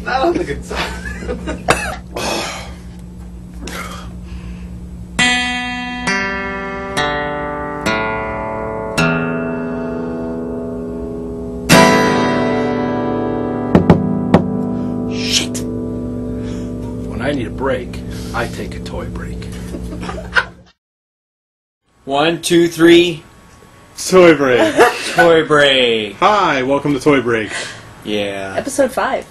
Not on the good side. Shit! When I need a break, I take a toy break. 1, 2, 3. Toy Break. Toy break. Hi, welcome to Toy Break. Yeah. Episode 5.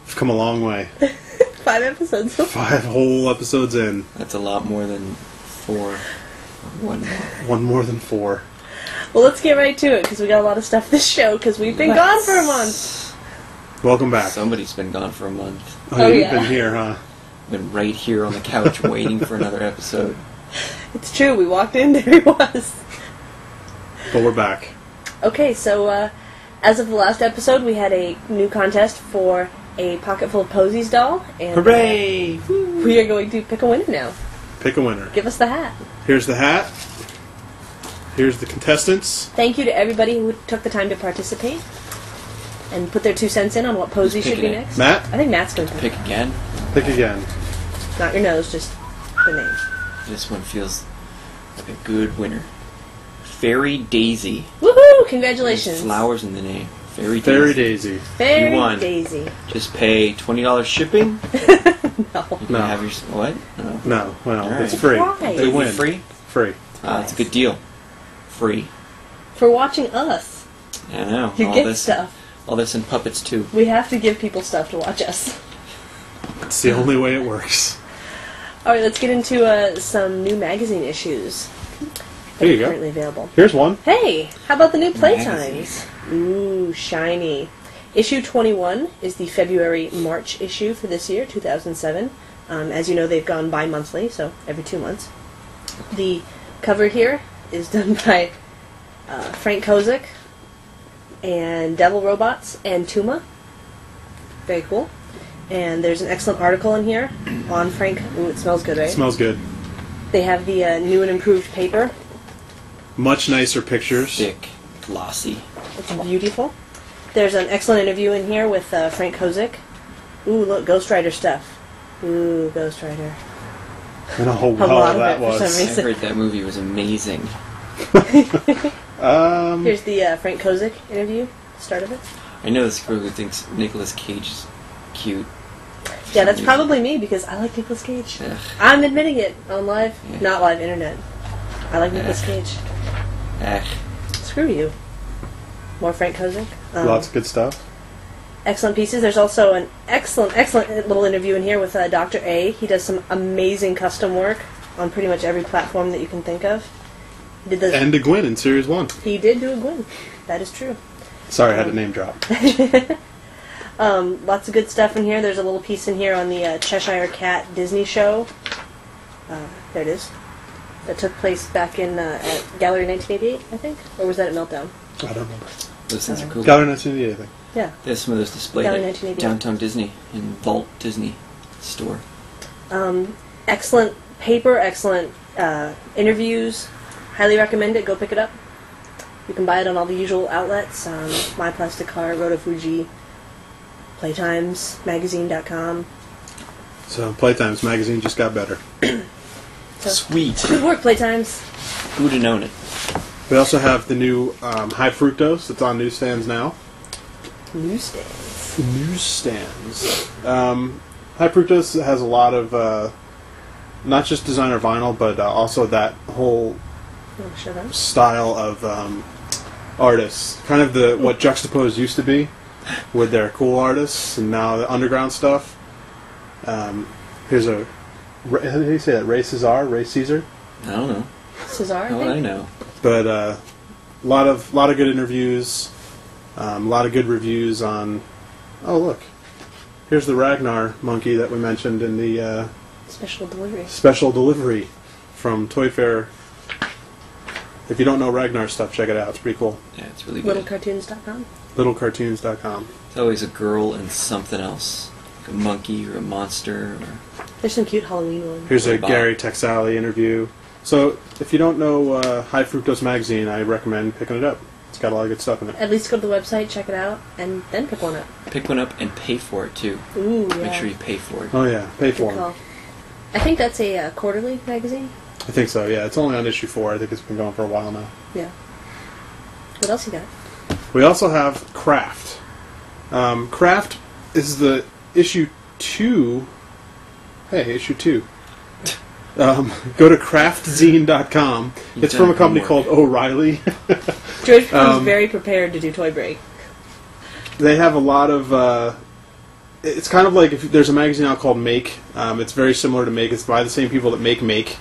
We've come a long way. 5 episodes. 5 whole episodes in. That's a lot more than 4. One more. One more than 4. Well, let's get right to it, because we got a lot of stuff this show, because we've been gone for a month. Welcome back. Somebody's been gone for a month. Oh, you've yeah. been here, huh? Been right here on the couch waiting for another episode. It's true, we walked in, there he was. But we're back. Okay, so as of the last episode, we had a new contest for a Pocket Full of Posies doll, and Hooray! we are going to pick a winner now. Pick a winner. Give us the hat. Here's the hat. Here's the contestants. Thank you to everybody who took the time to participate and put their 2 cents in on what posy Who's should be picking it? next. Matt, I think Matt's going to pick. Pick again. pick again. Not your nose, just the name. This one feels like a good winner. Fairy Daisy. Woohoo! There's Congratulations. flowers in the name. Fairy Daisy. Fairy Daisy. Fairy You won. Daisy. Just pay $20 shipping. No. You can No. have your... What? No. No, well, All right. it's free. Why? They win. Free? Free. It's a good deal. Free. For watching us. I know. You get stuff. All this and puppets too. We have to give people stuff to watch us. It's the only way it works. Alright, let's get into some new magazine issues. that There you are go. Currently available. Here's one. Hey, how about the new Playtimes? Magazine. Ooh, shiny. Issue 21 is the February-March issue for this year, 2007. As you know, they've gone bi-monthly, so every 2 months. The cover here is done by Frank Kozik and Devil Robots and Tuma. Very cool. And there's an excellent article in here on Frank. Ooh, it smells good, right? Smells good. They have the new and improved paper. Much nicer pictures. Thick, glossy. It's beautiful. There's an excellent interview in here with Frank Kozik. Ooh, look, Ghost Rider stuff. Ooh, Ghost Rider. And a whole A lot lot of that it for some was. I reason. heard that movie was amazing. Here's the Frank Kozik interview, start of it. I know this girl who thinks Nicolas Cage is cute. Yeah, that's probably me because I like Nicolas Cage. Ugh. I'm admitting it on live, Yeah. not live internet. I like Nicolas Ugh. Cage. Ugh. Screw you. More Frank Kozik. Lots of good stuff. Excellent pieces. There's also an excellent little interview in here with Dr. A. He does some amazing custom work on pretty much every platform that you can think of. He did the. And a Gwyn in Series 1. He did do a Gwyn. That is true. Sorry, I had a name drop. Lots of good stuff in here. There's a little piece in here on the Cheshire Cat Disney show. There it is. That took place back in at Gallery 1988, I think? Or was that at Meltdown? I don't remember. Those things are cool. Gallery 1988, I think. Yeah. There's some of those displayed Gallery at 1988. Downtown Disney in Vault Disney store. Excellent paper, excellent interviews. Highly recommend it. Go pick it up. You can buy it on all the usual outlets. My Plastic Car, Roto Fuji, Playtimes, Magazine.com. So, Playtimes magazine just got better. So, Sweet. good work, Playtimes. Who'd have known it? We also have the new High Fructose that's on newsstands now. Newsstands. Newsstands. High Fructose has a lot of not just designer vinyl, but also that whole You want to show them? style of artists. Kind of the what Juxtaposed used to be, with their cool artists, and now the underground stuff. Here's a. How do you say that? Ray Caesar. I don't know. Cesar, I How would I think? know? But a lot of good interviews, a lot of good reviews on. Oh look, here's the Ragnar monkey that we mentioned in the Special delivery. special delivery from Toy Fair. If you don't know Ragnar stuff, check it out. It's pretty cool. Yeah, it's really good. Littlecartoons.com. Littlecartoons.com. It's always a girl and something else. Like a monkey or a monster or... There's some cute Halloween ones. Here's a Robot. Gary Texali interview. So if you don't know High Fructose magazine, I recommend picking it up. It's got a lot of good stuff in it. At least go to the website, check it out, and then pick one up. Pick one up and pay for it too. Ooh, yeah. Make sure you pay for it. Oh yeah, pay for Good it. call. I think that's a quarterly magazine. I think so. Yeah, it's only on issue 4. I think it's been going for a while now. Yeah. What else you got? We also have Craft. Craft is the issue 2. Hey, issue 2. Go to craftzine.com. You've It's from a done company homework. called O'Reilly. George becomes very prepared to do Toy Break. They have a lot of... it's kind of like if there's a magazine out called Make. It's very similar to Make. It's by the same people that make Make.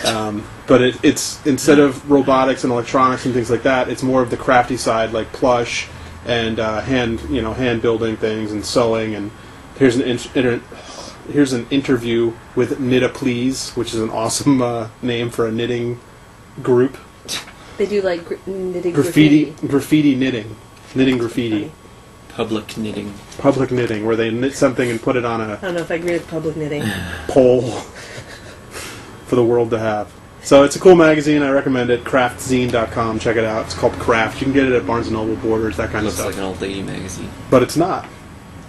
But it's instead of robotics and electronics and things like that, it's more of the crafty side, like plush and hand building things and sewing. And here's an interview with Knit Please, which is an awesome name for a knitting group. They do like knitting Graffiti knitting graffiti. Public knitting. Public knitting, where they knit something and put it on a I don't know if I agree with public knitting. pole for the world to have. So it's a cool magazine. I recommend it. Craftzine.com. Check it out. It's called Craft. You can get it at Barnes & Noble, Borders, that kind Looks of like stuff. an old lady magazine. But it's not.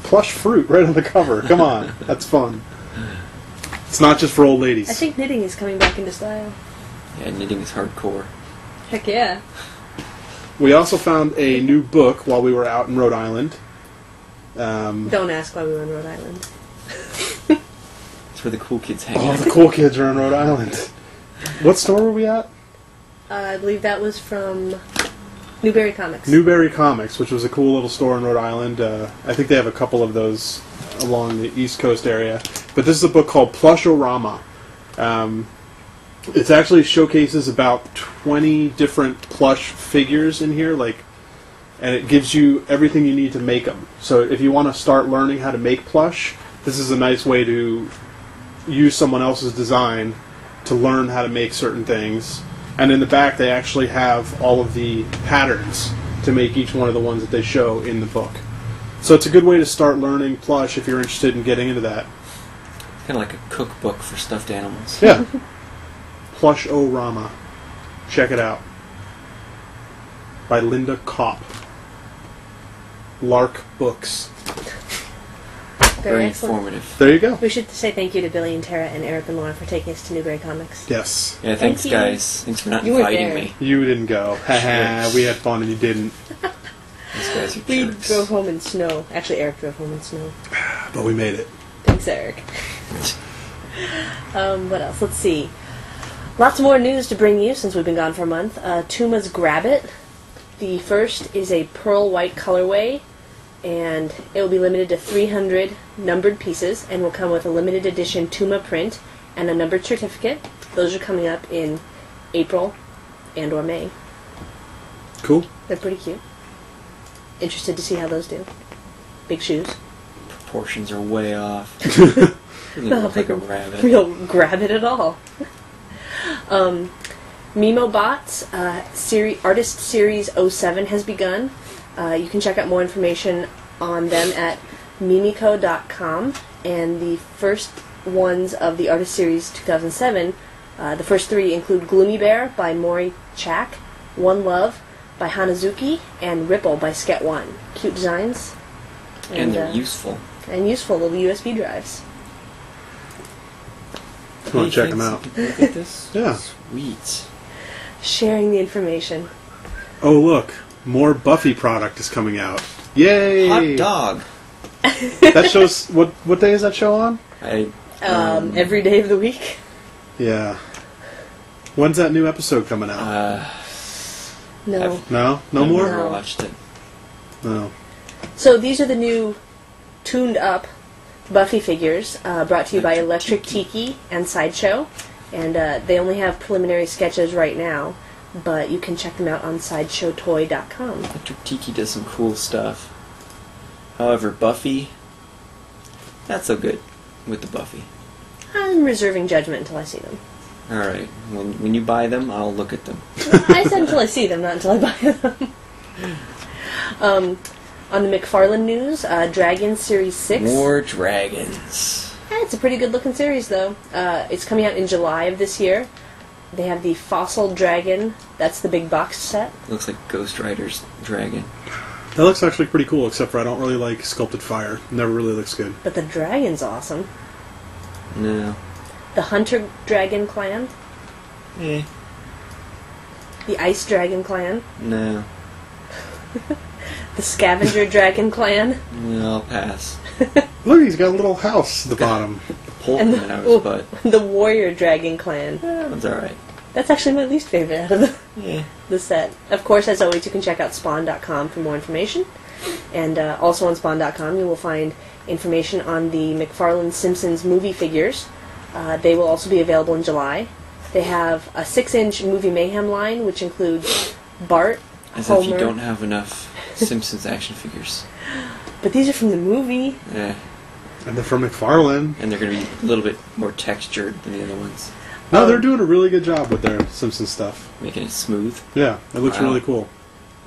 Plush fruit right on the cover. Come on. That's fun. It's not just for old ladies. I think knitting is coming back into style. Yeah, knitting is hardcore. Heck yeah. We also found a new book while we were out in Rhode Island. Don't ask why we were in Rhode Island. It's where the cool kids hang Oh, out. the cool kids are in Rhode Island. What store were we at? I believe that was from Newberry Comics. Newberry Comics, which was a cool little store in Rhode Island. I think they have a couple of those along the East Coast area. But this is a book called Plush-O-Rama. It actually showcases about 20 different plush figures in here, and it gives you everything you need to make them. So if you want to start learning how to make plush, this is a nice way to use someone else's design to learn how to make certain things. And in the back, they actually have all of the patterns to make each one of the ones that they show in the book. So it's a good way to start learning plush if you're interested in getting into that. Kind of like a cookbook for stuffed animals. Yeah. Plush-O-Rama. Check it out. By Linda Kopp. Lark Books. Very excellent. informative. There you go. We should say thank you to Billy and Tara and Eric and Laura for taking us to Newberry Comics. Yes. Yeah, thanks you. guys. Thanks for not You were inviting there. me. You didn't go. Haha, we had fun and you didn't. These guys are We jerks. drove home in snow. Actually, Eric drove home in snow. But we made it. Thanks, Eric. What else? Let's see. Lots more news to bring you since we've been gone for a month. Tuma's Grab It. The first is a pearl white colorway, and it will be limited to 300 numbered pieces and will come with a limited edition Tuma print and a numbered certificate. Those are coming up in April and or May. Cool. They're pretty cute. Interested to see how those do. Big shoes. Proportions are way off. Doesn't even Not look like a like a rabbit. real grab it at all. MemoBots Artist Series 07 has begun. You can check out more information on them at mimico.com. And the first ones of the Artist Series 2007, the first 3 include Gloomy Bear by Mori Chak, One Love by Hanazuki, and Ripple by Sket One. Cute designs. And they're useful. And useful little USB drives. You want to check them thanks. out. Look at this. Yeah. Sweet. Sharing the information. Oh, look. More Buffy product is coming out. Yay! Hot dog. That shows... What day is that show on? Every day of the week. Yeah. When's that new episode coming out? No. No? No I've more? never watched it. No. So these are the new tuned up Buffy figures brought to you by Electric Tiki and Sideshow. And they only have preliminary sketches right now, but you can check them out on sideshowtoy.com. Electric Tiki does some cool stuff. However, Buffy, not so good with the Buffy. I'm reserving judgment until I see them. Alright, when you buy them, I'll look at them. I said until I see them, not until I buy them. On the McFarlane news, Dragon Series 6. More dragons. It's a pretty good looking series, though. It's coming out in July of this year. They have the Fossil Dragon. That's the big box set. Looks like Ghost Rider's dragon. That looks actually pretty cool, except for I don't really like sculpted fire. Never really looks good. But the dragon's awesome. No. The Hunter Dragon Clan. Eh. The Ice Dragon Clan. No. The Scavenger Dragon Clan. No, I'll pass. Look, he's got a little house at the bottom. Pull And him out of his butt. the Warrior Dragon Clan. That one's alright. That's actually my least favorite out of Yeah. the set. Of course, as always, you can check out Spawn.com for more information. And also on Spawn.com, you will find information on the McFarlane Simpsons movie figures. They will also be available in July. They have a 6-inch Movie Mayhem line, which includes Bart, As Homer. if you don't have enough Simpsons action figures. But these are from the movie. Eh. And they're from McFarlane. And they're going to be a little bit more textured than the other ones. No, they're doing a really good job with their Simpsons stuff. Making it smooth. Yeah, it looks Wow. really cool.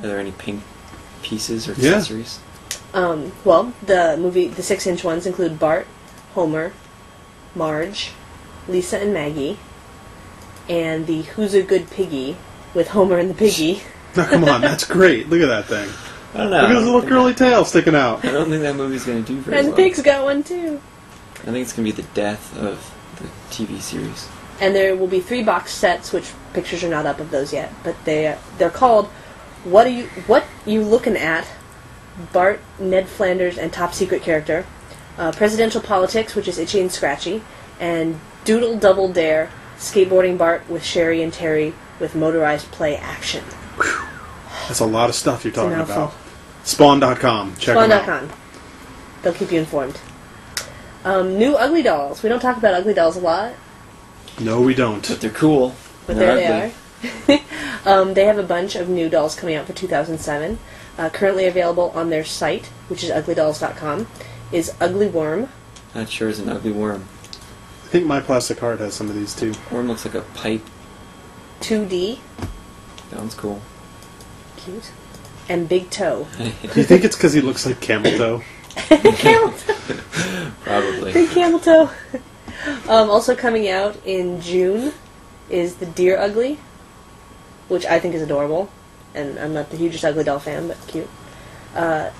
Are there any pink pieces or Yeah. accessories? Well, the 6-inch ones include Bart, Homer, Marge, Lisa and Maggie, and the Who's a Good Piggy with Homer and the Piggy. Now, come on, that's great. Look at that thing. I don't know. Look at his little curly tail sticking out. I don't think that movie's going to do very And well. Pig's got one too. I think it's going to be the death of the TV series. And there will be 3 box sets, which pictures are not up of those yet, but they're called What You Looking At? Bart, Ned Flanders, and Top Secret Character, Presidential Politics, which is Itchy and Scratchy, and Doodle Double Dare, Skateboarding Bart with Sherry and Terry with motorized play action. That's a lot of stuff you're It's a talking mouthful. about. Spawn.com. Check them out. Spawn.com. They'll keep you informed. New Ugly Dolls. We don't talk about Ugly Dolls a lot, No, we don't. But they're cool. but They're there they are. They have a bunch of new dolls coming out for 2007. Currently available on their site, which is uglydolls.com, is Ugly Worm. That sure is an ugly worm. I think My Plastic Heart has some of these too. Worm looks like a pipe. 2D. That one's cool. Cute. And Big Toe. Do you think it's because he looks like Camel Toe? Camel Toe. Probably. Big Camel Toe. Also coming out in June is the Dear Ugly, which I think is adorable. And I'm not the hugest Ugly Doll fan, but cute.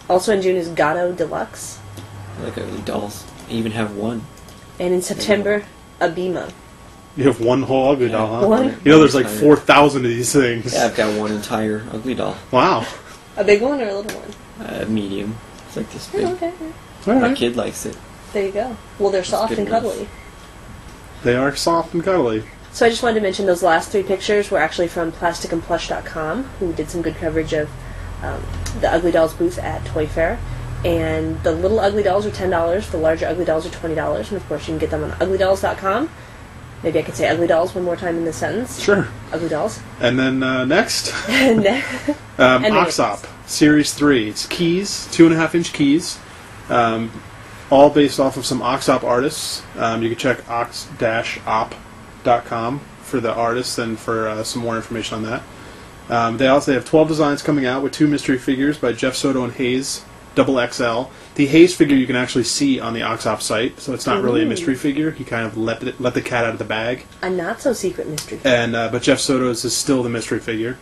Also in June is Gato Deluxe. I like ugly dolls. I even have one. And in September, Abima. You have one whole ugly doll, huh? One? You know, there's like 4,000 of these things. Yeah, I've got one entire ugly doll. Wow. A big one or a little one? Medium. It's like this big. Oh, okay. All My right. kid likes it. There you go. Well, they're soft good and enough. cuddly. They are soft and cuddly. So I just wanted to mention those last 3 pictures were actually from plasticandplush.com, who did some good coverage of the Ugly Dolls booth at Toy Fair. And the little Ugly Dolls are $10, the larger Ugly Dolls are $20, and of course you can get them on uglydolls.com. Maybe I could say Ugly Dolls one more time in this sentence. Sure. Ugly Dolls. And then next, And then- And then Oxop Series 3. It's keys, 2.5-inch keys, all based off of some Oxop artists. You can check ox-op.com for the artists and for some more information on that. They have 12 designs coming out with 2 mystery figures by Jeff Soto and Hayes, double XL. The Hayes figure you can actually see on the Oxop site, so it's not really a mystery figure. He kind of let the cat out of the bag. a not-so-secret mystery. And but Jeff Soto's is still the mystery figure.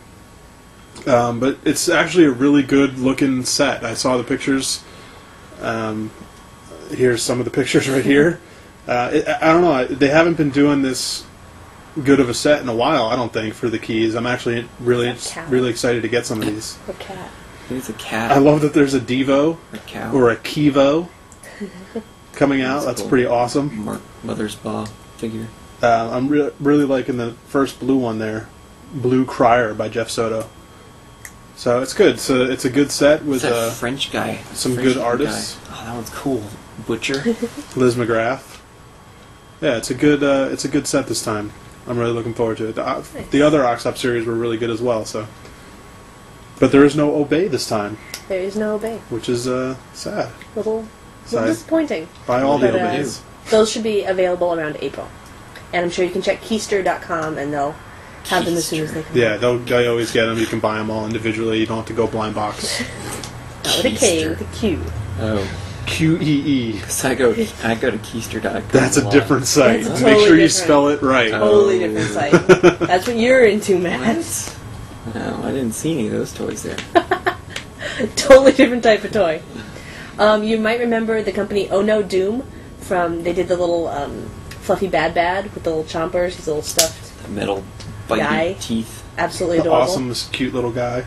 But it's actually a really good looking set. I saw the pictures. Here's some of the pictures right here. I don't know. They haven't been doing this good of a set in a while. I don't think for the keys. I'm actually really excited to get some of these. Or cat. I think it's a cat. I love that there's a Devo or a cow. or a Kivo coming out. That's That's cool. pretty awesome. Mark Mothersbaugh figure. I'm really liking the first blue one there, Blue Crier by Jeff Soto. So it's good. So it's a good set with What's that French guy? some French good artists. guy. Oh, that one's cool. Butcher. Liz McGrath. Yeah, it's a good set this time. I'm really looking forward to it. The other Oxop series were really good as well. So, but there is no Obey this time, There is no Obey. which is sad. Little Sad. disappointing. Buy all the But, Obeys. those should be available around April. And I'm sure you can check keister.com and they'll have them as soon as they come. Yeah, they always get them. You can buy them all individually. You don't have to go blind box. Out with a K with a Q. Oh, QEE. So I go to Keister.com. That's a lot. different site. That's Make totally sure you different. spell it right. Totally different site. That's what you're into, Matt. What? No, I didn't see any of those toys there. Totally different type of toy. You might remember the company Oh No Doom from. They did the little fluffy Bad with the little chompers. He's a little stuffed. The metal biting Guy. teeth. Absolutely The adorable. awesome, cute little guy.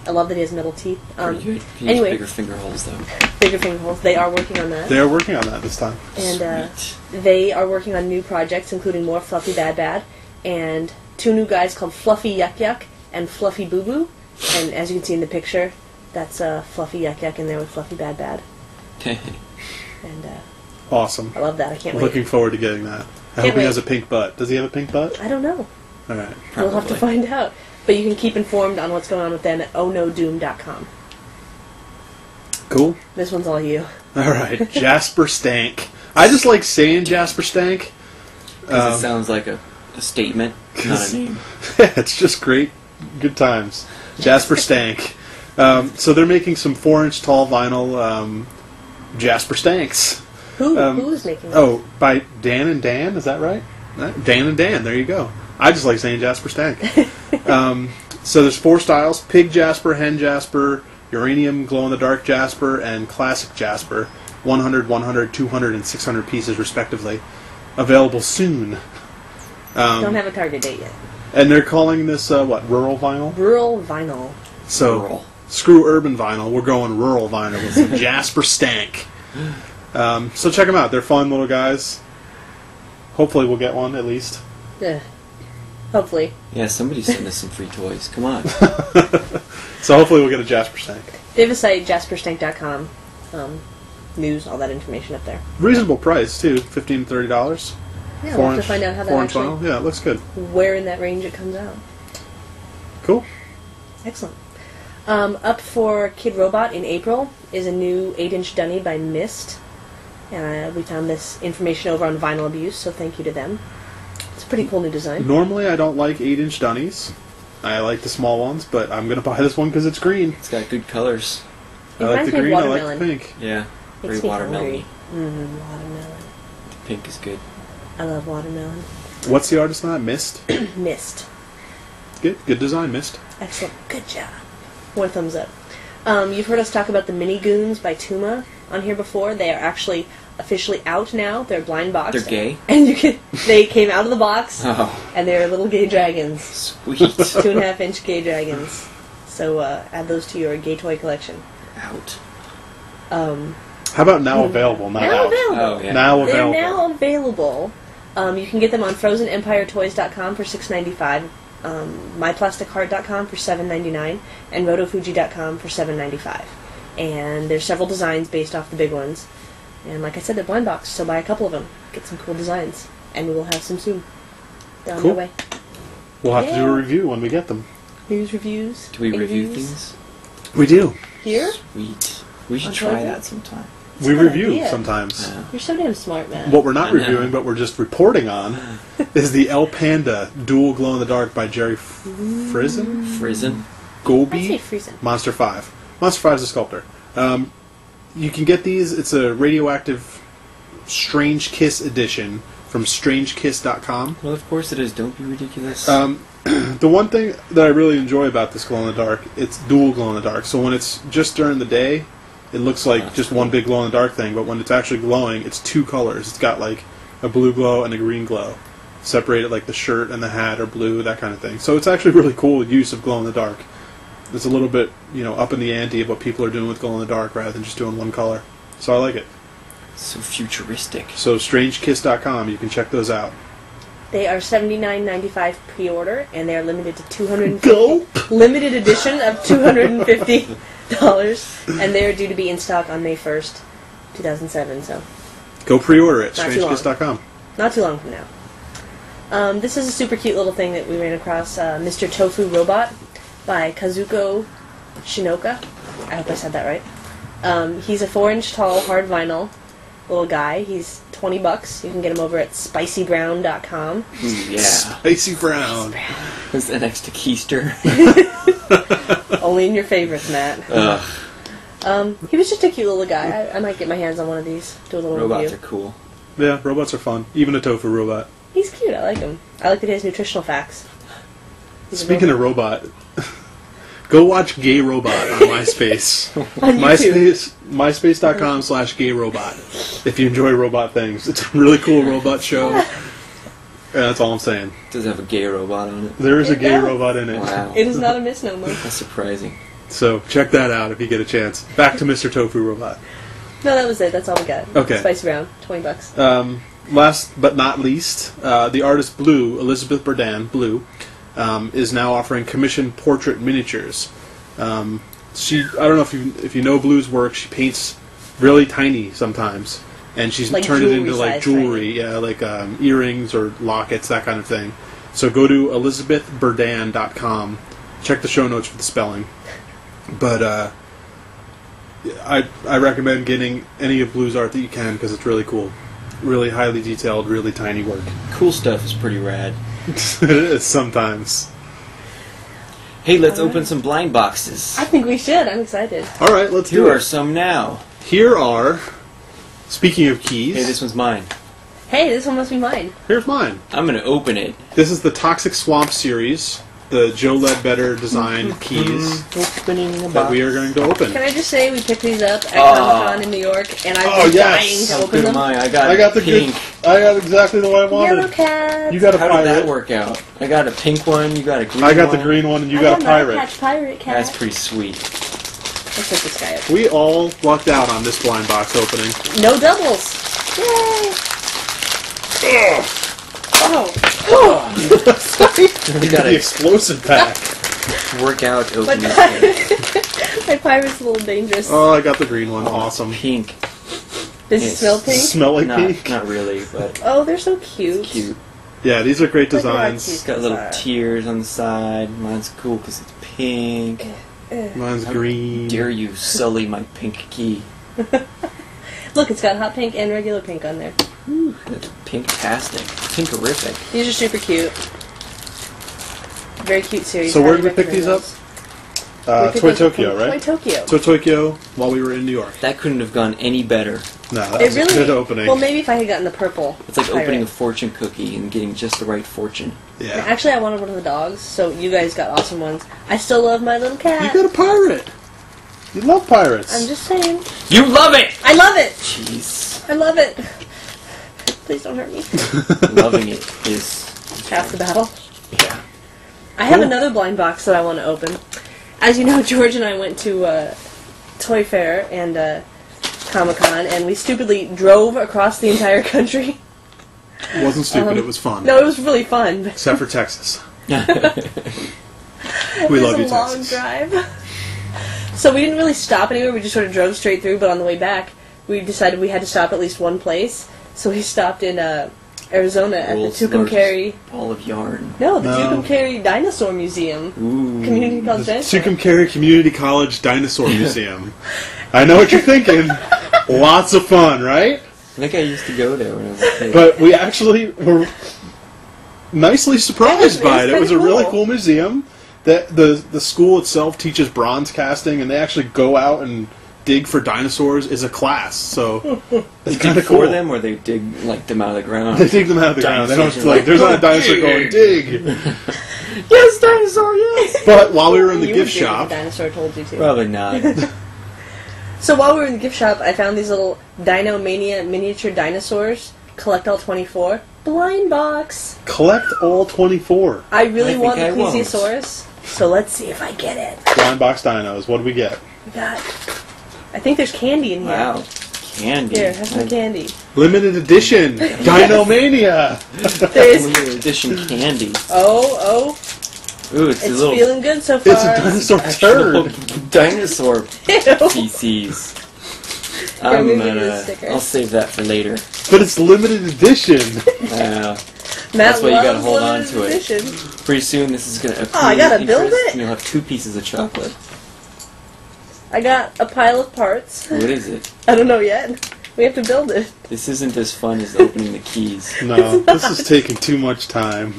I love that he has metal teeth. Pretty good. He has Anyway, bigger finger holes though. bigger finger holes. They are working on that. They are working on that this time. And Sweet. they are working on new projects, including more Fluffy Bad and two new guys called Fluffy Yuck and Fluffy Boo Boo. And as you can see in the picture, that's Fluffy Yuck in there with Fluffy Bad. And Awesome. I love that. I can't wait. Looking forward to getting that. I Can't hope he wait. has a pink butt. Does he have a pink butt? I don't know. All right. We'll have to find out. But you can keep informed on what's going on with them at ohnodoom.com. Cool. This one's all you. All right. Jasper Stank. I just like saying Jasper Stank. 'Cause it sounds like a statement, not a name. It's just great. Good times. Jasper Stank. So they're making some 4-inch tall vinyl Jasper Stanks. Who is making this? Oh, by Dan and Dan, is that right? Dan and Dan, there you go. I just like saying Jasper Stank. So there's 4 styles: Pig Jasper, Hen Jasper, Uranium Glow-in-the-Dark Jasper, and Classic Jasper. 100, 100, 200, and 600 pieces respectively. Available soon. Don't have a target date yet. And they're calling this, rural vinyl? Rural vinyl. So, Rural. screw urban vinyl, we're going rural vinyl with some Jasper Stank. So check them out. They're fun little guys. Hopefully we'll get one, at least. Ugh. Hopefully. Yeah, somebody send us some free toys. Come on. So hopefully we'll get a Jasper Stank. They have a site, jasperstank.com. News, all that information up there. Reasonable price, too. $15 to $30. Yeah, we'll have to find out how that 4-inch actually, vinyl. Yeah, it looks good. where in that range it comes out. Cool. Excellent. Up for Kid Robot in April is a new 8-inch dunny by Mist. We found this information over on Vinyl Abuse, so thank you to them. It's a pretty cool new design. Normally I don't like 8-inch dunnies. I like the small ones, but I'm going to buy this one because it's green. It's got good colors. It I like reminds the me of green, I like the watermelon. pink. Yeah, very Makes me watermelon. hungry. Watermelon. The pink is good. I love watermelon. What's the artist on that? Mist? Mist. Good design, Mist. Excellent. Good job. More thumbs up. You've heard us talk about the Mini Goons by Tuma on here before. They are actually officially out now. They're blind boxed. They're gay? And they came out of the box, Oh, and they're little gay dragons. sweet. 2.5-inch gay dragons. So add those to your gay toy collection. Out. How about now available, not Now out? available. Oh, yeah. Now They're available. now available. You can get them on FrozenEmpireToys.com for $6.95, MyPlasticHeart.com for $7.99, and RotoFuji.com for $7.95. And there's several designs based off the big ones. And like I said, they're blind boxed, so buy a couple of them. Get some cool designs. And we will have some soon. They're on Cool. their way. We'll have to do Yeah. a review when we get them. News reviews. Do we review interviews. things? We do. Here? Sweet. We should On try Twitter? that sometime. We a good review idea. sometimes. Yeah. You're so damn smart, man. What we're not I know. reviewing, but we're just reporting on, is the El Panda Dual Glow in the Dark by Jerry Frizen? Frizen. I'd say Gobi? freezing. Monster 5. Monster 5 is a sculptor. You can get these. It's a radioactive Strange Kiss edition from strangekiss.com. Well, of course it is. Don't be ridiculous. The one thing that I really enjoy about this glow in the dark, it's dual glow in the dark. So when it's just during the day, it looks like just one big glow in the dark thing. But when it's actually glowing, it's 2 colors. It's got like a blue glow and a green glow, separated like the shirt and the hat are blue, that kind of thing. So it's actually really cool use of glow in the dark. It's a little bit, up in the ante of what people are doing with glow in the dark rather than just doing one color. So I like it. So futuristic. So strangekiss.com, you can check those out. They are $79.95 pre-order, and they are limited to $250. Go! Limited edition of $250, and they are due to be in stock on May 1st, 2007. So Go pre-order it, Not too long. strangekiss.com. not too long from now. This is a super cute little thing that we ran across, Mr. Tofu Robot by Kazuko Shinoka. I hope I said that right. He's a 4-inch tall hard vinyl little guy. He's $20. You can get him over at spicybrown.com. Ooh, yeah. Spicy Brown. Who's that next to Keister? Only in your favorites, Matt. Ugh. He was just a cute little guy. I might get my hands on one of these. Do a little Robots review. are cool. Yeah, robots are fun. Even a tofu robot. He's cute. I like him. I like that he has nutritional facts. He's a Speaking of robot, go watch Gay Robot on MySpace. On YouTube. MySpace.com/gayrobot. If you enjoy robot things, it's a really cool robot show. Yeah, that's all I'm saying. Does it have a gay robot on it? There is a gay does. robot in it. Wow. It is not a misnomer. That's surprising. So check that out if you get a chance. Back to Mr. Tofu Robot. No, that was it. That's all we got. Okay. Spicy Brown, $20. Last but not least, the artist Blue, Elizabeth Burdan, Blue, is now offering commissioned portrait miniatures. I don't know if you know Blue's work. She paints really tiny sometimes, and she's Like turned it into jewelry like size jewelry, yeah, like earrings or lockets, that kind of thing. So go to elizabethburdan.com. Check the show notes for the spelling. But I recommend getting any of Blue's art that you can because it's really cool. Really highly detailed, really tiny work. Cool stuff is pretty rad. It is sometimes. Hey, let's open some blind boxes. I think we should. I'm excited. All right, let's do Here are it. some now. Here are, speaking of keys, Hey, this one's mine. Hey, this one must be mine. here's mine. I'm gonna open it. This is the Toxic Swamp series, the Joe Ledbetter designed keys Opening the that box. we are going to open. Can I just say we picked these up at Oh. Comic-Con in New York, and I Oh, was yes. dying to How open good them. am I? I got the pink. I got exactly the one I wanted. Yellow cat. You got a How pirate. did that work out? I got a pink one, you got a green I got one. the green one, and you I got a got pirate. Catch pirate cat. That's pretty sweet. Let's pick this guy up. We all lucked out on this blind box opening. No doubles. Yay! Oh. Sorry. We got The a explosive pack. workout My, opening thing. my pirate's a little dangerous. Oh, I got the green one. Awesome. Pink. Does it yes. smell pink? Smell like pink? Not really, but Oh, they're so cute. cute. Yeah, these are great Look at our designs. It's got little tears on the side. Mine's cool because it's pink. Mine's How green. dare you sully my pink key? Look, it's got hot pink and regular pink on there. That's pink-tastic. Pinkerific. These are super cute. Very cute series. So where did Highly we pick these up? recommend those. We picked Toy those up Tokyo, from right? Toy Tokyo. Toy Tokyo while we were in New York. That couldn't have gone any better. No, that It was really. a good opening. Well, maybe if I had gotten the purple. It's like pirate. opening a fortune cookie and getting just the right fortune. Yeah. Actually, I wanted one of the dogs, so you guys got awesome ones. I still love my little cat. You got a pirate. You love pirates. I'm just saying. You love it! I love it. Jeez. I love it. Please don't hurt me. Loving it is... Half the battle. Yeah. I have Cool. another blind box that I want to open. As you know, George and I went to Toy Fair and Comic-Con, and we stupidly drove across the entire country. It wasn't stupid. It was fun. No, it was really fun. Except for Texas. We It love was you, a long Texas. drive. So we didn't really stop anywhere. We just sort of drove straight through. But on the way back, we decided we had to stop at least one place. So we stopped in Arizona at the World's Tucumcari. largest ball of yarn. No, the No. Tucumcari Dinosaur Museum. Ooh. Community College The Dinosaur. Tucumcari Community College Dinosaur Museum. I know what you're thinking. Lots of fun, right? I think I used to go there when I was a kid. But we actually were nicely surprised by it. It was a kinda really cool. cool museum. That the school itself teaches bronze casting, and they actually go out and dig for dinosaurs as a class. So it's kind of for cool. them, or they dig like them out of the ground. They dig them out of the ground. They don't Dinosaurs are like. There's not a dinosaur dig. going dig. Yes, dinosaur. Yes. But while we were in the You gift would dig if shop, a dinosaur told you to. Probably not. So while we were in the gift shop, I found these little Dino Mania miniature dinosaurs. Collect all 24. Blind box. collect all 24 I really I want the think I won't. Plesiosaurus, so let's see if I get it. blind box dinos. What do we get? We got. I think there's candy in here. Wow. Candy. Here, have some candy. Limited edition Dinomania. There's. Limited edition candy. Oh, Ooh, it's, a it's little feeling good so far. It's a dinosaur actual turd. dinosaur Ew. PCs. Yeah, I'm maybe the gonna. sticker. I'll save that for later. But it's limited edition. Matt That's why you gotta loves hold on limited to it. edition. Pretty soon, this is gonna accrue Oh, I gotta build interest, it? and you'll have 2 pieces of chocolate. I got a pile of parts. What is it? I don't know yet. We have to build it. This isn't as fun as opening the keys. No, this is taking too much time.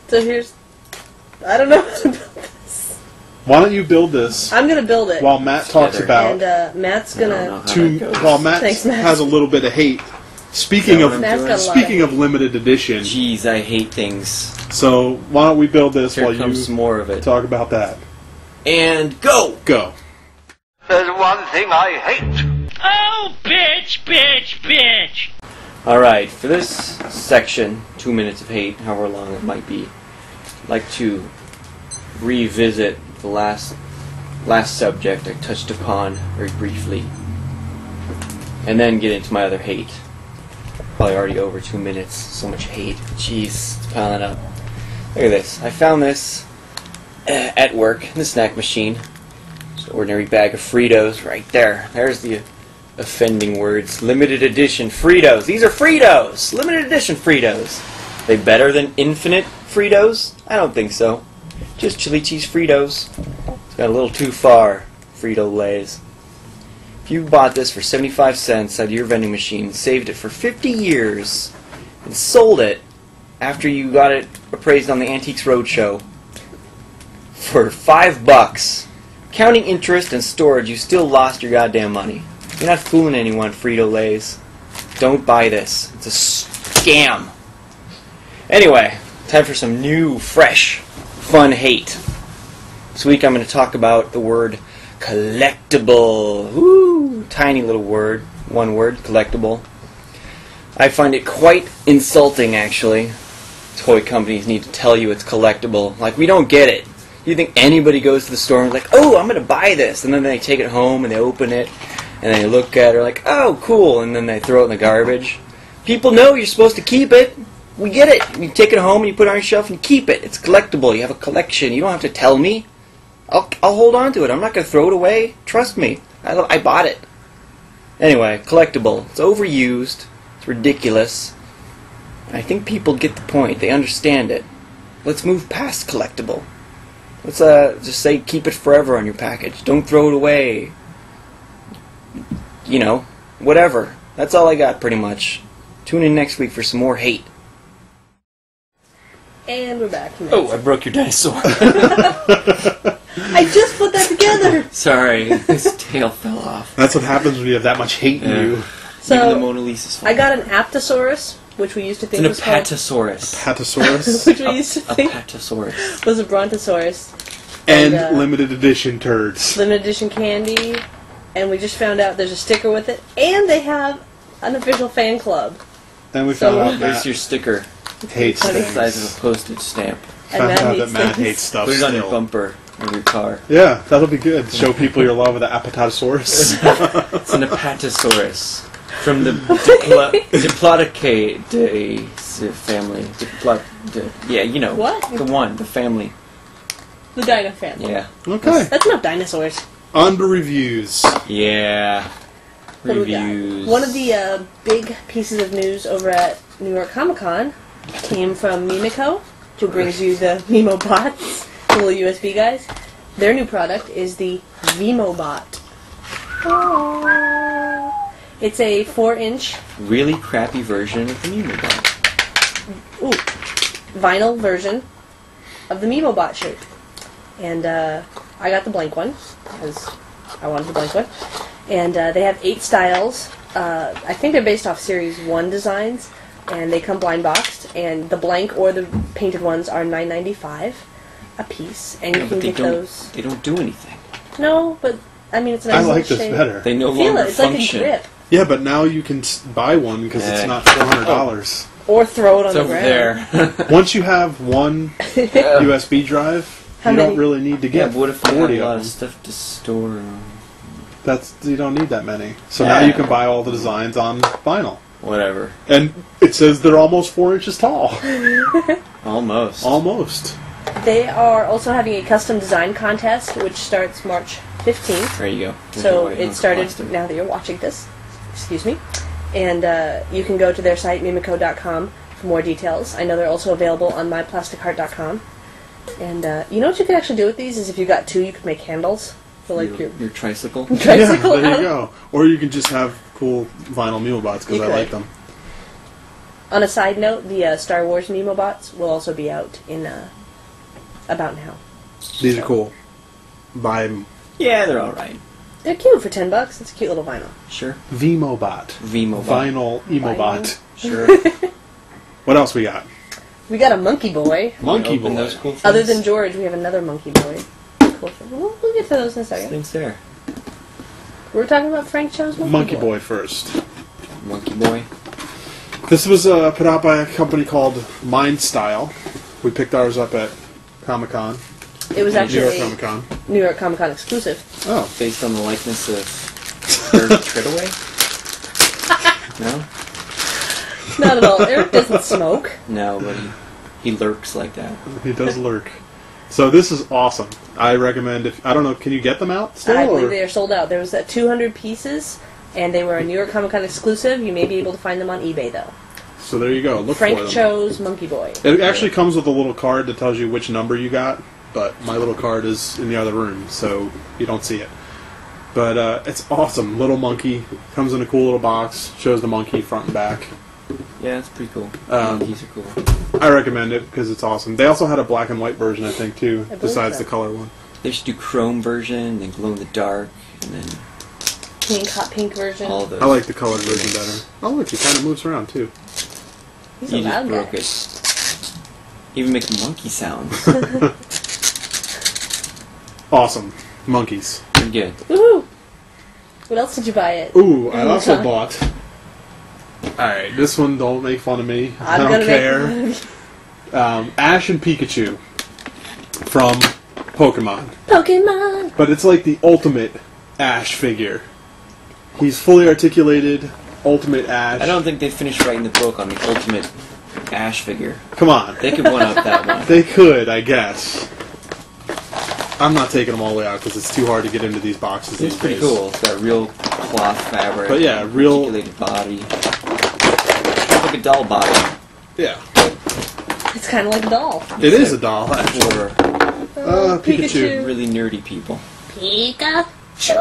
So here's. I don't know how to build this. Why don't you build this I'm gonna build it. while Matt talks Together. And about Matt's I don't know gonna. how two? that goes. While Matt Thanks, Matt. has a little bit of hate. Speaking Is that of what I'm Matt's doing? got a lot. speaking of limited edition, Jeez, I hate things. so why don't we build this Here while comes you some more of it. talk about that? And go! Go. There's one thing I hate. Oh, bitch, bitch, bitch! Alright, for this section, 2 minutes of hate, however long it might be, I'd like to revisit the last subject I touched upon very briefly, and then get into my other hate. Probably already over 2 minutes. So much hate. Jeez, it's piling up. Look at this. I found this at work in the snack machine. Just an ordinary bag of Fritos right there. There's the offending words. Limited edition Fritos. These are Fritos! Limited edition Fritos. They better than infinite Fritos? I don't think so. Just chili cheese Fritos. It's got a little too far, Frito-Lays. If you bought this for 75 cents out of your vending machine, saved it for 50 years, and sold it after you got it appraised on the Antiques Roadshow for $5, counting interest and storage, you still lost your goddamn money. You're not fooling anyone, Frito-Lays. Don't buy this. It's a scam. Anyway, time for some new, fresh, fun hate. This week I'm going to talk about the word collectible. Woo! Tiny little word. One word, collectible. I find it quite insulting, actually. Toy companies need to tell you it's collectible. Like, we don't get it. You think anybody goes to the store and is like, oh, I'm going to buy this. And then they take it home and they open it. And they look at it like, oh, cool. And then they throw it in the garbage. People know you're supposed to keep it. We get it. You take it home and you put it on your shelf and you keep it. It's collectible. You have a collection. You don't have to tell me. I'll hold on to it. I'm not going to throw it away. Trust me. I bought it. Anyway, collectible. It's overused. It's ridiculous. I think people get the point. They understand it. Let's move past collectible. Let's just say keep it forever on your package. Don't throw it away. You know, whatever. That's all I got, pretty much. Tune in next week for some more hate. And we're back. Oh, I broke your dinosaur. I just put that together. Sorry, his tail fell off. That's what happens when you have that much hate in Yeah. you. Even the So Mona Lisa's fine. I got an Apatosaurus, which we used to It's think an was called, Apatosaurus. Patasaurus which we used to think Apatosaurus. was a Brontosaurus. and And, limited edition turds. Limited edition candy, and we just found out there's a sticker with it, and they have an official fan club. Then we So- found out There's Matt your sticker. hates Funny. The size things. of a postage stamp. And Found Matt out hates that Matt things. hates stuff Put it on your still. bumper of your car. Yeah, that'll be good. Show people your love of the Apatosaurus. It's an Apatosaurus from the Diplodocus family. Yeah, you know. What? The one, the family. The Dino family. Yeah. Okay. That's not dinosaurs. On to reviews. Yeah. What do we got? Reviews. One of the big pieces of news over at New York Comic Con came from Mimico, who brings you the Mimo bots, the little USB guys. Their new product is the Vimobot. Aww. It's a 4-inch Really crappy version of the Mimobot. vinyl version of the Mimobot shirt. And I got the blank one, because I wanted the blank one. And they have 8 styles. I think they're based off Series 1 designs, and they come blind boxed. And the blank or the painted ones are $9.95 a piece, and you Yeah, can but they get don't. those. They don't do anything. No, but I mean it's a nice I little like this shade. better. They no Feel longer it. It's like a function. grip, Yeah, but now you can buy one because it's not $400. or throw it on It's the over ground. there. Once you have one USB drive, How you many? don't really need to Yeah, get but what if you have 40 a lot of of them. stuff to store? You don't need that many. So now you can buy all the designs on vinyl. Whatever. And it says they're almost 4 inches tall. Almost. Almost. They are also having a custom design contest, which starts March 15th. There you go. There's So your white it Uncle started Buster. now that you're watching this. Excuse me. And you can go to their site, mimico.com, for more details. I know they're also available on myplasticheart.com. And you know what you could actually do with these is if you got 2, you could make handles for like your tricycle. your tricycle. Yeah, there you go. Or you can just have cool vinyl Memobots because You I could. like them. On a side note, the Star Wars Memobots will also be out in about now. These are cool. Buy 'em. Yeah, they're all right. They're cute for $10. It's a cute little vinyl. Sure. Vmobot. Vmobot. Vinyl Emobot. Sure. What else we got? We got a monkey boy. Monkey Open Boy. those cool things. Other than George, we have another monkey boy. Cool thing. We'll get to those in a second. things there. We're talking about Frank Cho's Monkey Boy first. Monkey Boy. This was put out by a company called Mind Style. We picked ours up at Comic-Con. It was New York actually Comic-Con. New York Comic Con exclusive. Oh. Based on the likeness of Eric Tritaway? No? Not at all. Eric doesn't smoke. No, but he lurks like that. He does lurk. So this is awesome. I recommend I don't know, can you get them out still? I believe or? they are sold out. There was 200 pieces, and they were a New York Comic Con exclusive. You may be able to find them on eBay, though. So there you go. Look Frank for them. Cho's Monkey Boy. It actually comes with a little card that tells you which number you got, but my little card is in the other room, so you don't see it. But it's awesome. Little monkey. Comes in a cool little box. Shows the monkey front and back. Yeah, it's pretty cool. Monkeys are cool. I recommend it because it's awesome. They also had a black and white version, I think, too, believe besides so. the color one. They should do chrome version, then glow in the dark, and then Hot pink version. all those. I like the colored version better. Oh, look, he kind of moves around, too. He's a You just loud broke guy. it. Even make monkey sounds. Awesome. Monkeys. Pretty good. Woohoo! What else did you buy it? Ooh, I also Huh? bought... Alright, this one, don't make fun of me. I I'm don't gonna care. make Ash and Pikachu from Pokemon. Pokemon. But it's like the ultimate Ash figure. He's fully articulated, ultimate Ash. I don't think they finished writing the book on the ultimate Ash figure. Come on. They could one up that one. They could, I guess. I'm not taking them all the way out because it's too hard to get into these boxes It's these pretty days. cool. It's got real cloth fabric. But yeah, real- articulated body. It's like a doll body. Yeah. It's kind of like a doll. It is a doll, actually. For Pikachu. really nerdy people. Pikachu.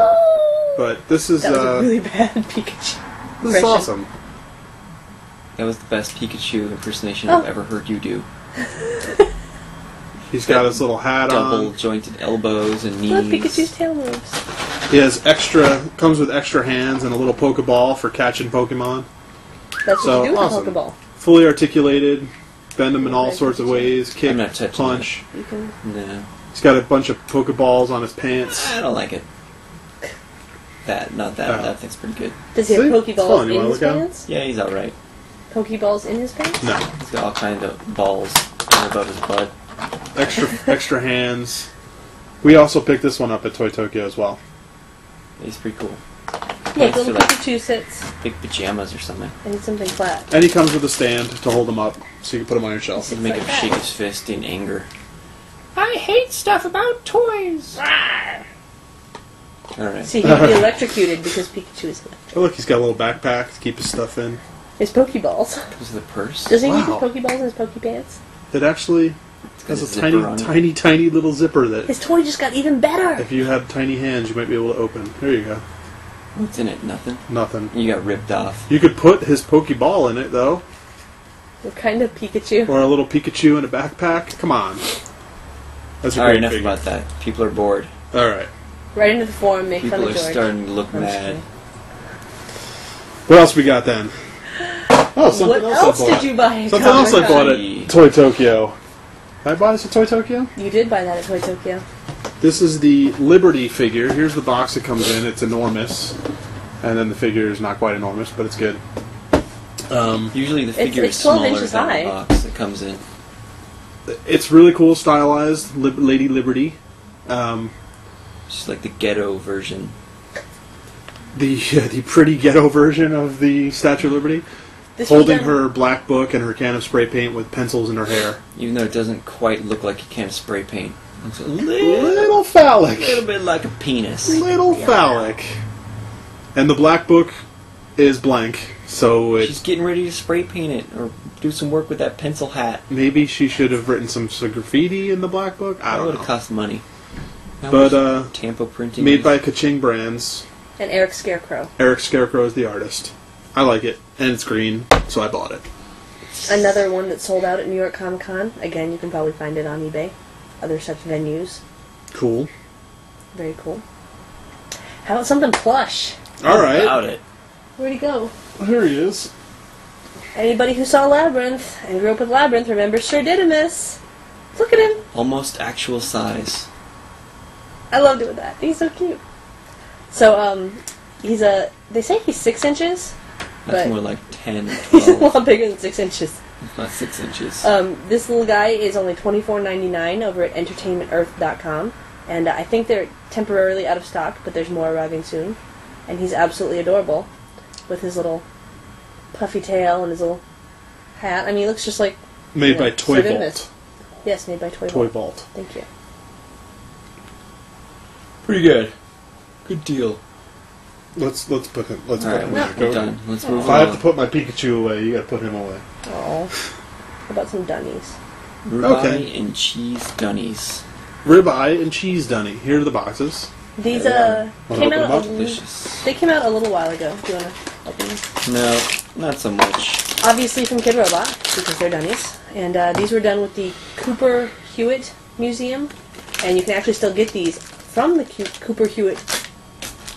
But this is That was a really bad Pikachu. this is impression. awesome. That was the best Pikachu impersonation Oh. I've ever heard you do. He's got his little hat Double on. jointed elbows and knees. Look, Pikachu's tail moves. He has comes with extra hands and a little Pokeball for catching Pokemon. That's what So, you do with awesome. a Pokeball. Fully articulated, bend him in all sorts of ways, kick, I'm not touching punch. You can. No, He's got a bunch of Pokeballs on his pants. I don't like it. Not that. Oh. That thing's pretty good. Does he have See? It's Pokeballs fun. You in wanna his look at 'em? pants? Yeah, he's alright. Pokeballs in his pants? No. He's got all kinds of balls all above his butt. Extra hands. We also picked this one up at Toy Tokyo as well. He's pretty cool. Look, Nice little to, like, Pikachu sits. big pajamas or something. I need something flat. And he comes with a stand to hold him up so you can put him on your shelf. You make him shake his fist in anger. I hate stuff about toys. Alright. See, he'd be electrocuted because Pikachu is electric. Oh, look, he's got a little backpack to keep his stuff in. His Pokeballs. Comes with a purse. Does he need his Wow. Pokeballs in his Pokepants? It actually got has a a zipper tiny, on it. tiny, tiny little zipper that His toy just got even better. if you have tiny hands, you might be able to open. There you go. What's in it? Nothing. Nothing. You got ripped off. You could put his Pokeball in it, though. What kind of Pikachu? Or a little Pikachu in a backpack. Come on. That's a Alright, great enough figure. about that. People are bored. Alright. Right into the forum, make People fun are of George. starting to look I'm just mad. kidding. What else we got then? Oh, something What else else I bought. did you buy? at Something else I Comic-Con? bought at Toy Tokyo. I bought this at Toy Tokyo? You did buy that at Toy Tokyo. This is the Liberty figure. Here's the box it comes in. It's enormous. And then the figure is not quite enormous, but it's good. Usually the figure it's is 12 smaller inches than high. the box that comes in. It's really cool, stylized. Lady Liberty. Just like the ghetto version. The pretty ghetto version of the Statue of Liberty. This was Holding done- her black book and her can of spray paint with pencils in her hair. Even though it doesn't quite look like a can of spray paint. It looks a Little phallic. little bit like a penis. Little phallic. And the black book is blank, so She's it's getting ready to spray paint it or do some work with that pencil hat. maybe she should have written some graffiti in the black book. I That don't would know. have cost money. How But much Tampo printing made is? by Kaching Brands. And Eric Scarecrow. Eric Scarecrow is the artist. I like it, and it's green, so I bought it. Another one that sold out at New York Comic Con. Again, you can probably find it on eBay. Other such venues. Cool. Very cool. How about something plush? All right. About it. Where'd he go? Here he is. Anybody who saw Labyrinth and grew up with Labyrinth remembers Sir Didymus. Look at him. Almost actual size. I loved it with that. He's so cute. So, they say he's 6 inches. That's But- more like 10, He's a 12. lot bigger than 6 inches. Not 6 inches. This little guy is only $24.99 over at entertainmentearth.com. And I think they're temporarily out of stock, but there's more arriving soon. And he's absolutely adorable with his little puffy tail and his little hat. I mean, he looks just like... Made by Sir Toy Didymus. Vault. Yes, made by Toy Toy Vault. Vault. Thank you. Pretty good. Good deal. Let's put him. Let's Alright, put him. we're Go. done. Let's move If I have on. to put my Pikachu away, you gotta put him away. Oh. How about some dunnies? Ribeye Okay. and cheese dunnies. Ribeye and cheese dunny. Here are the boxes. These Wanna came open out. them up? Delicious. They came out a little while ago. Do you want to open them? No, not so much. Obviously from Kid Robot because they're dunnies, and these were done with the Cooper Hewitt Museum, and you can actually still get these from the Cooper Hewitt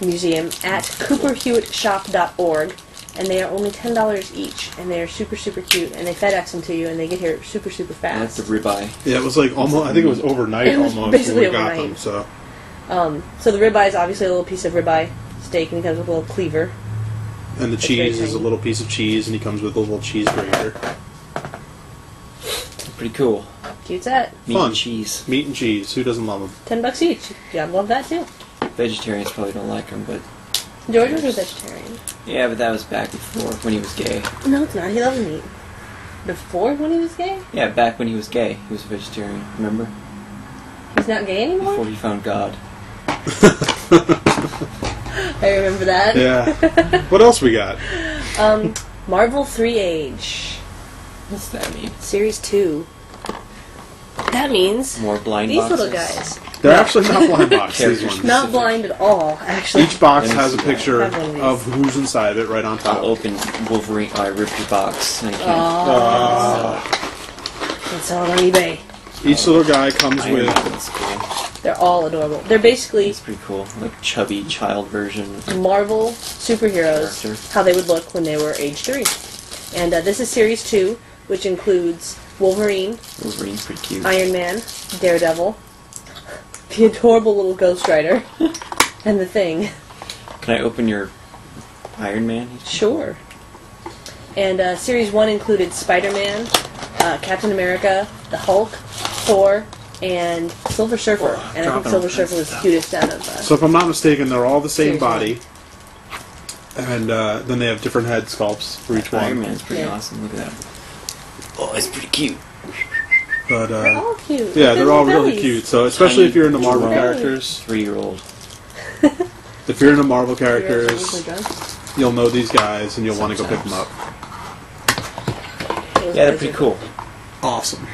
Museum at cooperhewittshop.org, and they are only $10 each, and they are super cute, and they FedEx them to you, and they get here super And fast. that's the ribeye. Yeah, it was like almost. I think it was overnight It was almost basically when we got overnight. them. So, So the ribeye is obviously a little piece of ribeye steak, and it comes with a little cleaver. and the It's very cheese is a tiny. little piece of cheese, and he comes with a little cheese grater. Pretty cool. Cute's that. Meat Fun. and cheese. Meat and cheese. Who doesn't love them? $10 each. Yeah, I love that too. Vegetarians probably don't like them, but George was a vegetarian. yeah, but that was back before when he was gay. No, it's not. He loves meat. Before when he was gay? Yeah, back when he was gay, he was a vegetarian. Remember? He's not gay anymore? Before he found God. I remember that. Yeah. What else we got? Marvel 3 Age. What's that mean? Series 2. That means More blind these boxes. little guys. They're actually not blind box. These Characters. ones. Not blind at all, actually. Each box Let me has a see picture that. Have one of these. of who's inside of it right on top. I'll open Wolverine. Oh, I ripped your box. I can't. And sell it on eBay. Each little guy comes Iron with. Man, that's cool. They're all adorable. They're basically It's pretty cool. Like chubby child version. Marvel superheroes, Character. how they would look when they were age 3. And this is Series 2, which includes Wolverine, Wolverine's pretty cute. Iron Man, Daredevil, the adorable little Ghost Rider, and the Thing. Can I open your Iron Man? Sure. And Series 1 included Spider-Man, Captain America, the Hulk, Thor, and Silver Surfer. And I think dropping Silver all Surfer was kinds of cutest out of... So if I'm not mistaken, they're all the same Series body, and then they have different head sculpts for each Iron one. Man's pretty Yeah. awesome. Look at that. Oh, it's pretty cute. But they're all cute. yeah, they're all little really bellies. cute. So especially if you're into Marvel Tiny. characters, 3-year-old. if you're into Marvel You're characters, drunk? you'll know these guys and you'll want to go pick them Sometimes. up. It was Yeah, they're pretty cool. Awesome.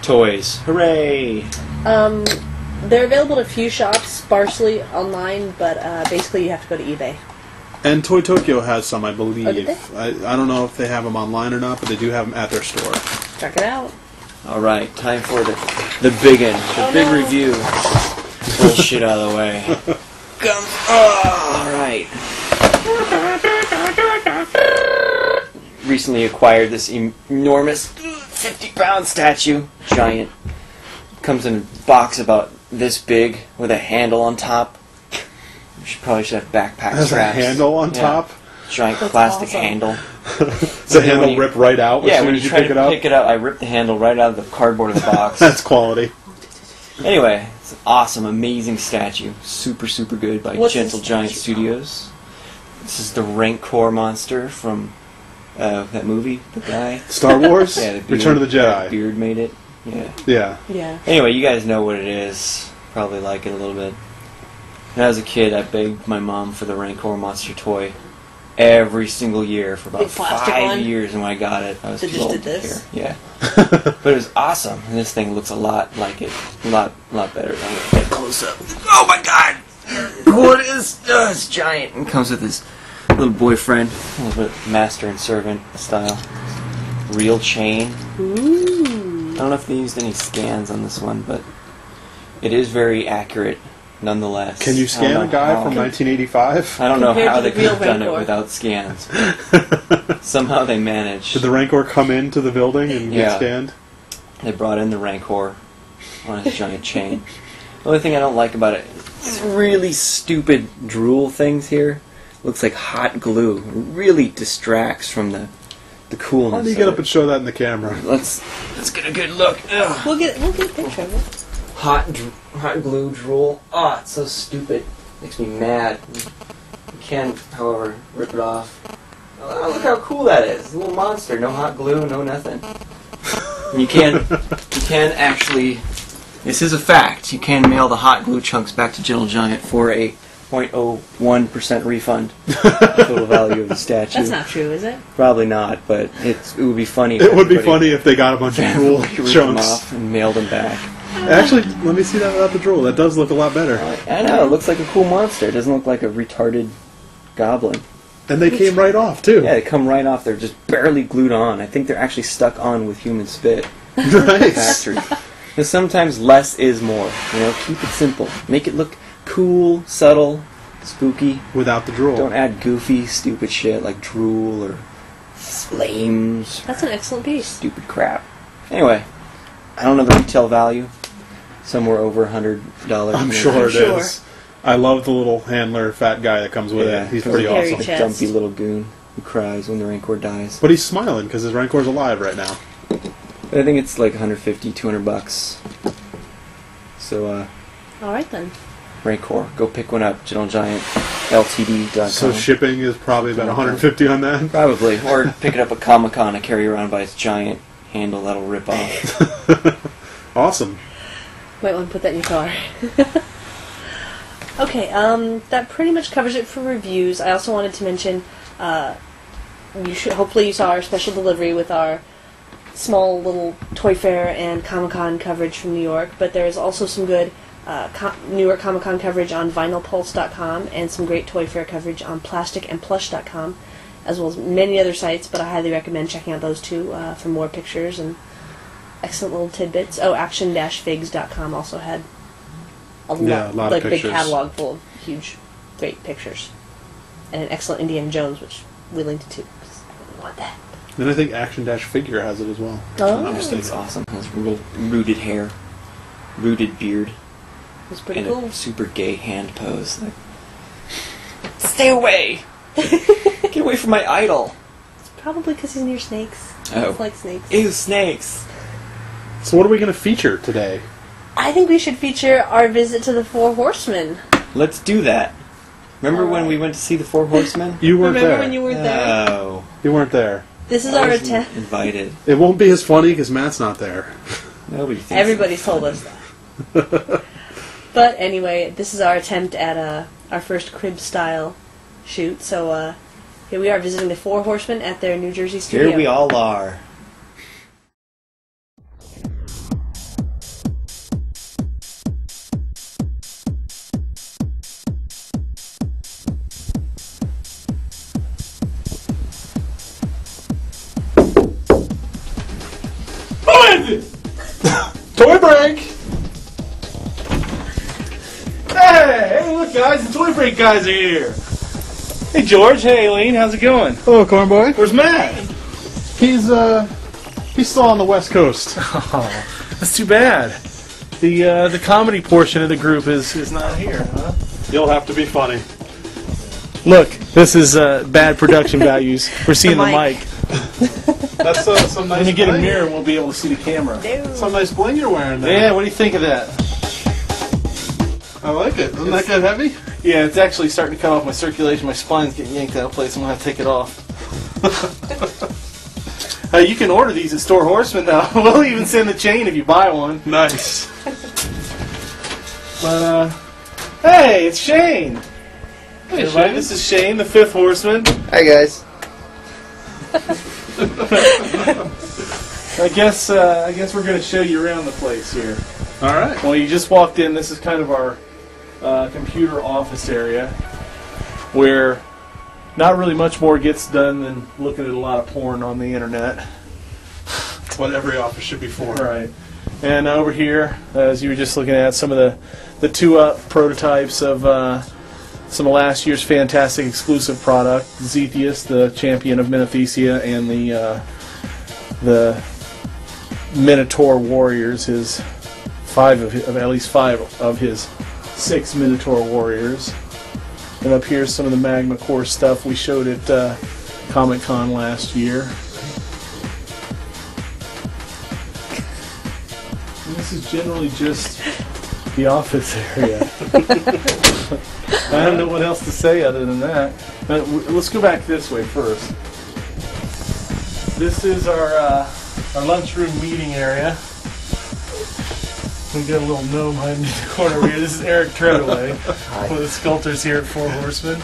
Toys. Hooray! They're available at a few shops, sparsely online, but basically you have to go to eBay. And Toy Tokyo has some, I believe. Oh, did they? I don't know if they have them online or not, but they do have them at their store. Check it out. Alright, time for the big one. The big no. review. Bullshit out of the way. Come. Alright. Recently acquired this enormous 50-pound statue. Giant. Comes in a box about this big with a handle on top. Probably should have backpack It has a straps. handle on Yeah. top. Giant That's plastic awesome. handle. Does the when handle you- rip right out as Yeah, soon when as you you try pick to it up? pick it up, I ripped the handle right out of the cardboard of the box. That's quality. Anyway, it's an awesome, amazing statue. Super good by What's Gentle the Giant statue Studios. This is the Rancor monster from that movie, the guy. Star Wars? Yeah, the beard, Return of the Jedi. Beard made it. Yeah. Yeah. Yeah. Anyway, you guys know what it is. Probably like it a little bit. When I was a kid, I begged my mom for the Rancor monster toy every single year for about Big plastic 5 one? years, and when I got it, I was That too just old did to this? care. Yeah. But it was awesome, and this thing looks a lot like it. A lot better. I'm gonna get close up. Oh my god! What is? It's giant. And comes with his little boyfriend, a little bit master and servant style. Real chain. Ooh. I don't know if they used any scans on this one, but it is very accurate nonetheless. Can you scan a guy from 1985? I don't know Compared how to they the could have real done it Rancor. without scans. But somehow they managed. Did the Rancor come into the building and Yeah. get scanned? They brought in the Rancor on his giant chain. The only thing I don't like about it is really stupid drool things here. Looks like hot glue. It really distracts from the coolness. Why don't you of get up it. and show that in the camera? Let's get a good look. Ugh. We'll get a picture of it. Hot glue drool. Oh, it's so stupid. Makes me mad. You can, however, rip it off. Oh, look how cool that is. It's a little monster. No hot glue, no nothing. And you can actually, this is a fact, you can mail the hot glue chunks back to Gentle Giant for a 0.01% refund of the total value of the statue. That's not true, is it? Probably not, but it would be funny. It would be funny if they got a bunch of drool ripped them chunks. off and mailed them back. Actually, let me see that without the drool. That does look a lot better. I know, it looks like a cool monster. It doesn't look like a retarded goblin. And they came right off, too. Yeah, they come right off. They're just barely glued on. I think they're actually stuck on with human spit. Nice. Factory. Because sometimes less is more. You know, keep it simple. Make it look cool, subtle, spooky. Without the drool. Don't add goofy, stupid shit like drool or flames. That's an excellent piece. Stupid crap. Anyway, I don't know the retail value. Somewhere over $100. I'm sure it sure. is. I love the little handler, fat guy that comes with it. He's pretty Hairy awesome. chest. Dumpy little goon who cries when the Rancor dies. But he's smiling because his Rancor's alive right now. But I think it's like $150, $200. So, Alright then. Rancor, go pick one up. Gentle Giant LTD.com. So shipping is probably about 150 on that. Probably. Or pick it up at Comic-Con and carry around by its giant handle that'll rip off. Awesome. Might want to put that in your car. Okay, that pretty much covers it for reviews. I also wanted to mention, hopefully you saw our special delivery with our small little Toy Fair and Comic-Con coverage from New York, but there is also some good New York Comic-Con coverage on vinylpulse.com and some great Toy Fair coverage on plasticandplush.com, as well as many other sites, but I highly recommend checking out those two for more pictures and excellent little tidbits. Oh, action-figs.com also had a lot of big pictures. catalog full of huge, great pictures. And an excellent Indiana Jones, which we linked to, because I want that. And I think Action-Figure has it as well. Oh. I'm not mistaken. It's awesome. It has real rooted hair, rooted beard, It's pretty and cool. a super gay hand pose. Like, stay away! Get away from my idol! Probably because he's near snakes. Oh. It's like snakes. Ew, snakes! So what are we going to feature today? I think we should feature our visit to the Four Horsemen. Let's do that. Remember when we went to see the Four Horsemen? You weren't Remember there. when you were there? Oh. You weren't there. This is I our wasn't attempt. invited. It won't be as funny because Matt's not there. Nobody thinks Everybody's told us that. But anyway, this is our attempt at our first crib-style shoot. So here we are visiting the Four Horsemen at their New Jersey studio. Here we all are. Toy break! Hey, look guys, the Toy Break guys are here. Hey George, hey Aileen, how's it going? Hello, Corn Boy. Where's Matt? He's still on the West Coast. Oh, that's too bad. The comedy portion of the group is not here, huh? You'll have to be funny. Look, this is bad production values. We're seeing the mic. mic. That's some nice When you get a bling. mirror, we'll be able to see the camera. Some nice bling you're wearing there. Yeah, what do you think of that? I like it. Doesn't that get heavy? Yeah, it's actually starting to cut off my circulation. My spine's getting yanked out of place. I'm going to have to take it off. You can order these at Store Horseman now. We'll even send the chain if you buy one. Nice. But, hey, it's Shane. Hey, everybody, this is Shane, the fifth horseman. Hi, guys. I guess we're going to show you around the place here. All right. Well, you just walked in. This is kind of our computer office area, where not really much more gets done than looking at a lot of porn on the internet. What every office should be for. Right. And over here, as you were just looking at, some of the 2-up prototypes of some of last year's fantastic exclusive product, Zethius, the champion of Minothesia, and the Minotaur warriors, his at least five of his 6 Minotaur warriors. And up here's some of the Magma Core stuff we showed at Comic-Con last year. And this is generally just the office area. I don't know what else to say other than that. Let's go back this way first. This is our lunchroom meeting area. We got a little gnome hiding in the corner over here. This is Eric Treadaway, one of the sculptors here at Four Horsemen.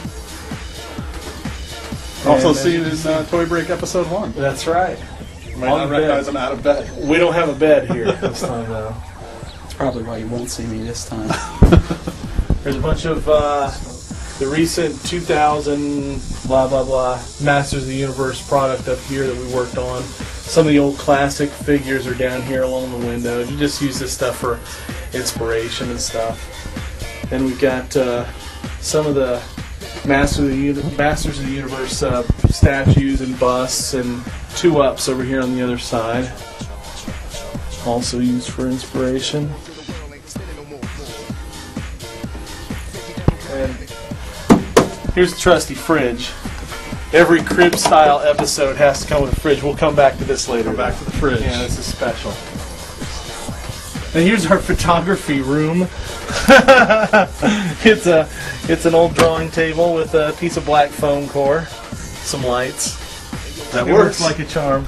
Also And, seen in Toy Break Episode 1. That's right. Might On not the recognize bed. him out of bed. We don't have a bed here this time, though. That's probably why you won't see me this time. There's a bunch of the recent 2000 blah blah blah Masters of the Universe product up here that we worked on. Some of the old classic figures are down here along the windows. You just use this stuff for inspiration and stuff. Then we've got some of the Masters of the Universe statues and busts, and 2-ups over here on the other side. Also used for inspiration. And here's the trusty fridge. Every crib style episode has to come with a fridge. We'll come back to this later. Come back to the fridge. Yeah, this is special. And here's our photography room. It's an old drawing table with a piece of black foam core, some lights. That It works. works like a charm.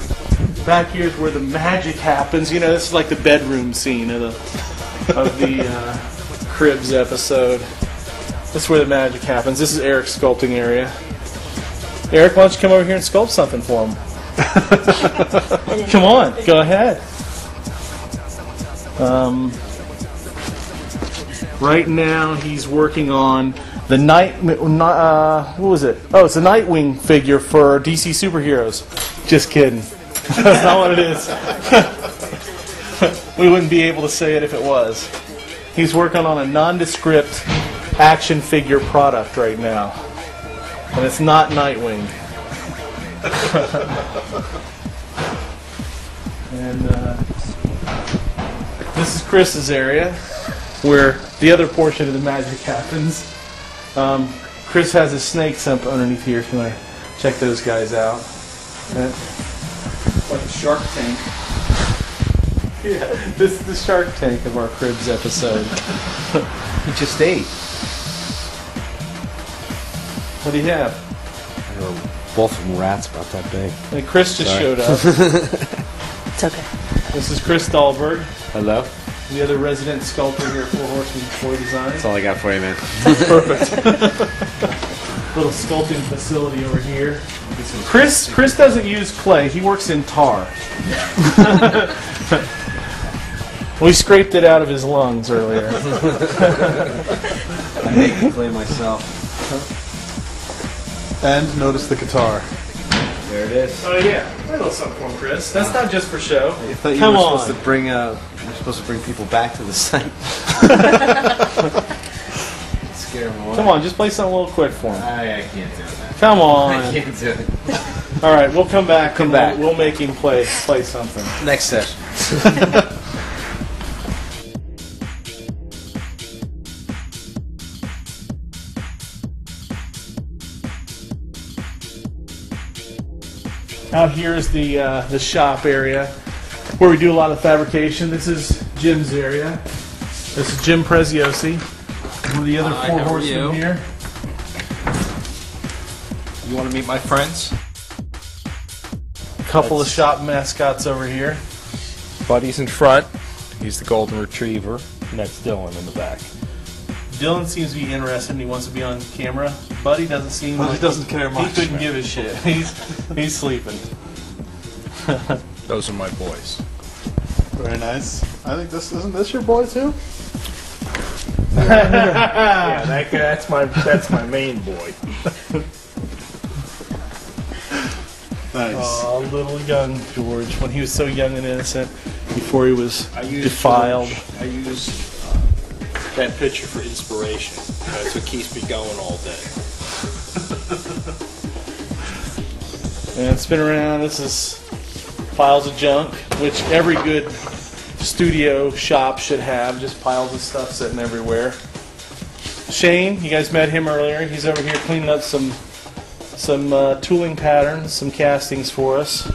Back here's where the magic happens. You know, this is like the bedroom scene of the Cribs episode. This is where the magic happens. This is Eric's sculpting area. Eric, why don't you come over here and sculpt something for him? Come on, go ahead. Right now he's working on the what was it? Oh, it's a Nightwing figure for DC Superheroes. Just kidding. That's not what it is. We wouldn't be able to say it if it was. He's working on a nondescript action figure product right now. And it's not Nightwing. And this is Chris's area, where the other portion of the magic happens. Chris has his snakes up underneath here if you want to check those guys out. Like a Shark Tank. Yeah, this is the Shark Tank of our Cribs episode. He just ate. What do you have? Both of them rats about that big. And Chris just showed up. It's okay. This is Chris Dahlberg, Hello? the other resident sculptor here at Four Horsemen Toy Design. That's all I got for you, man. Perfect. Little sculpting facility over here. Chris doesn't use clay. He works in tar. We scraped it out of his lungs earlier. I make the clay myself. And notice the guitar. There it is. Oh yeah, a little something for him, Chris. That's not just for show. I thought you Come were on. supposed to bring you're supposed to bring people back to the site. Scare them away. Come on, just play something a little quick for him. I can't do that. Come I on. can't do it. All right, we'll come back. Come and back. We'll make him play something. Next session. Out here is the shop area where we do a lot of fabrication. This is Jim's area. This is Jim Preziosi. One of the other Hi, Four how are Horsemen you? here. You want to meet my friends? A couple of shop mascots over here. Buddy's in front. He's the golden retriever. And that's Dylan in the back. Dylan seems to be interested and he wants to be on camera. Buddy doesn't seem Buddy like doesn't care he much. couldn't give a shit. He's sleeping. Those are my boys. Very nice. I think isn't this your boy too? Yeah, that's my main boy. Nice. Nice. Aw, little young George, when he was so young and innocent, before he was defiled. I use that picture for inspiration. That's what keeps me going all day. And spin around. This is piles of junk, which every good studio shop should have. Just piles of stuff sitting everywhere. Shane, you guys met him earlier. He's over here cleaning up some tooling patterns, some castings for us.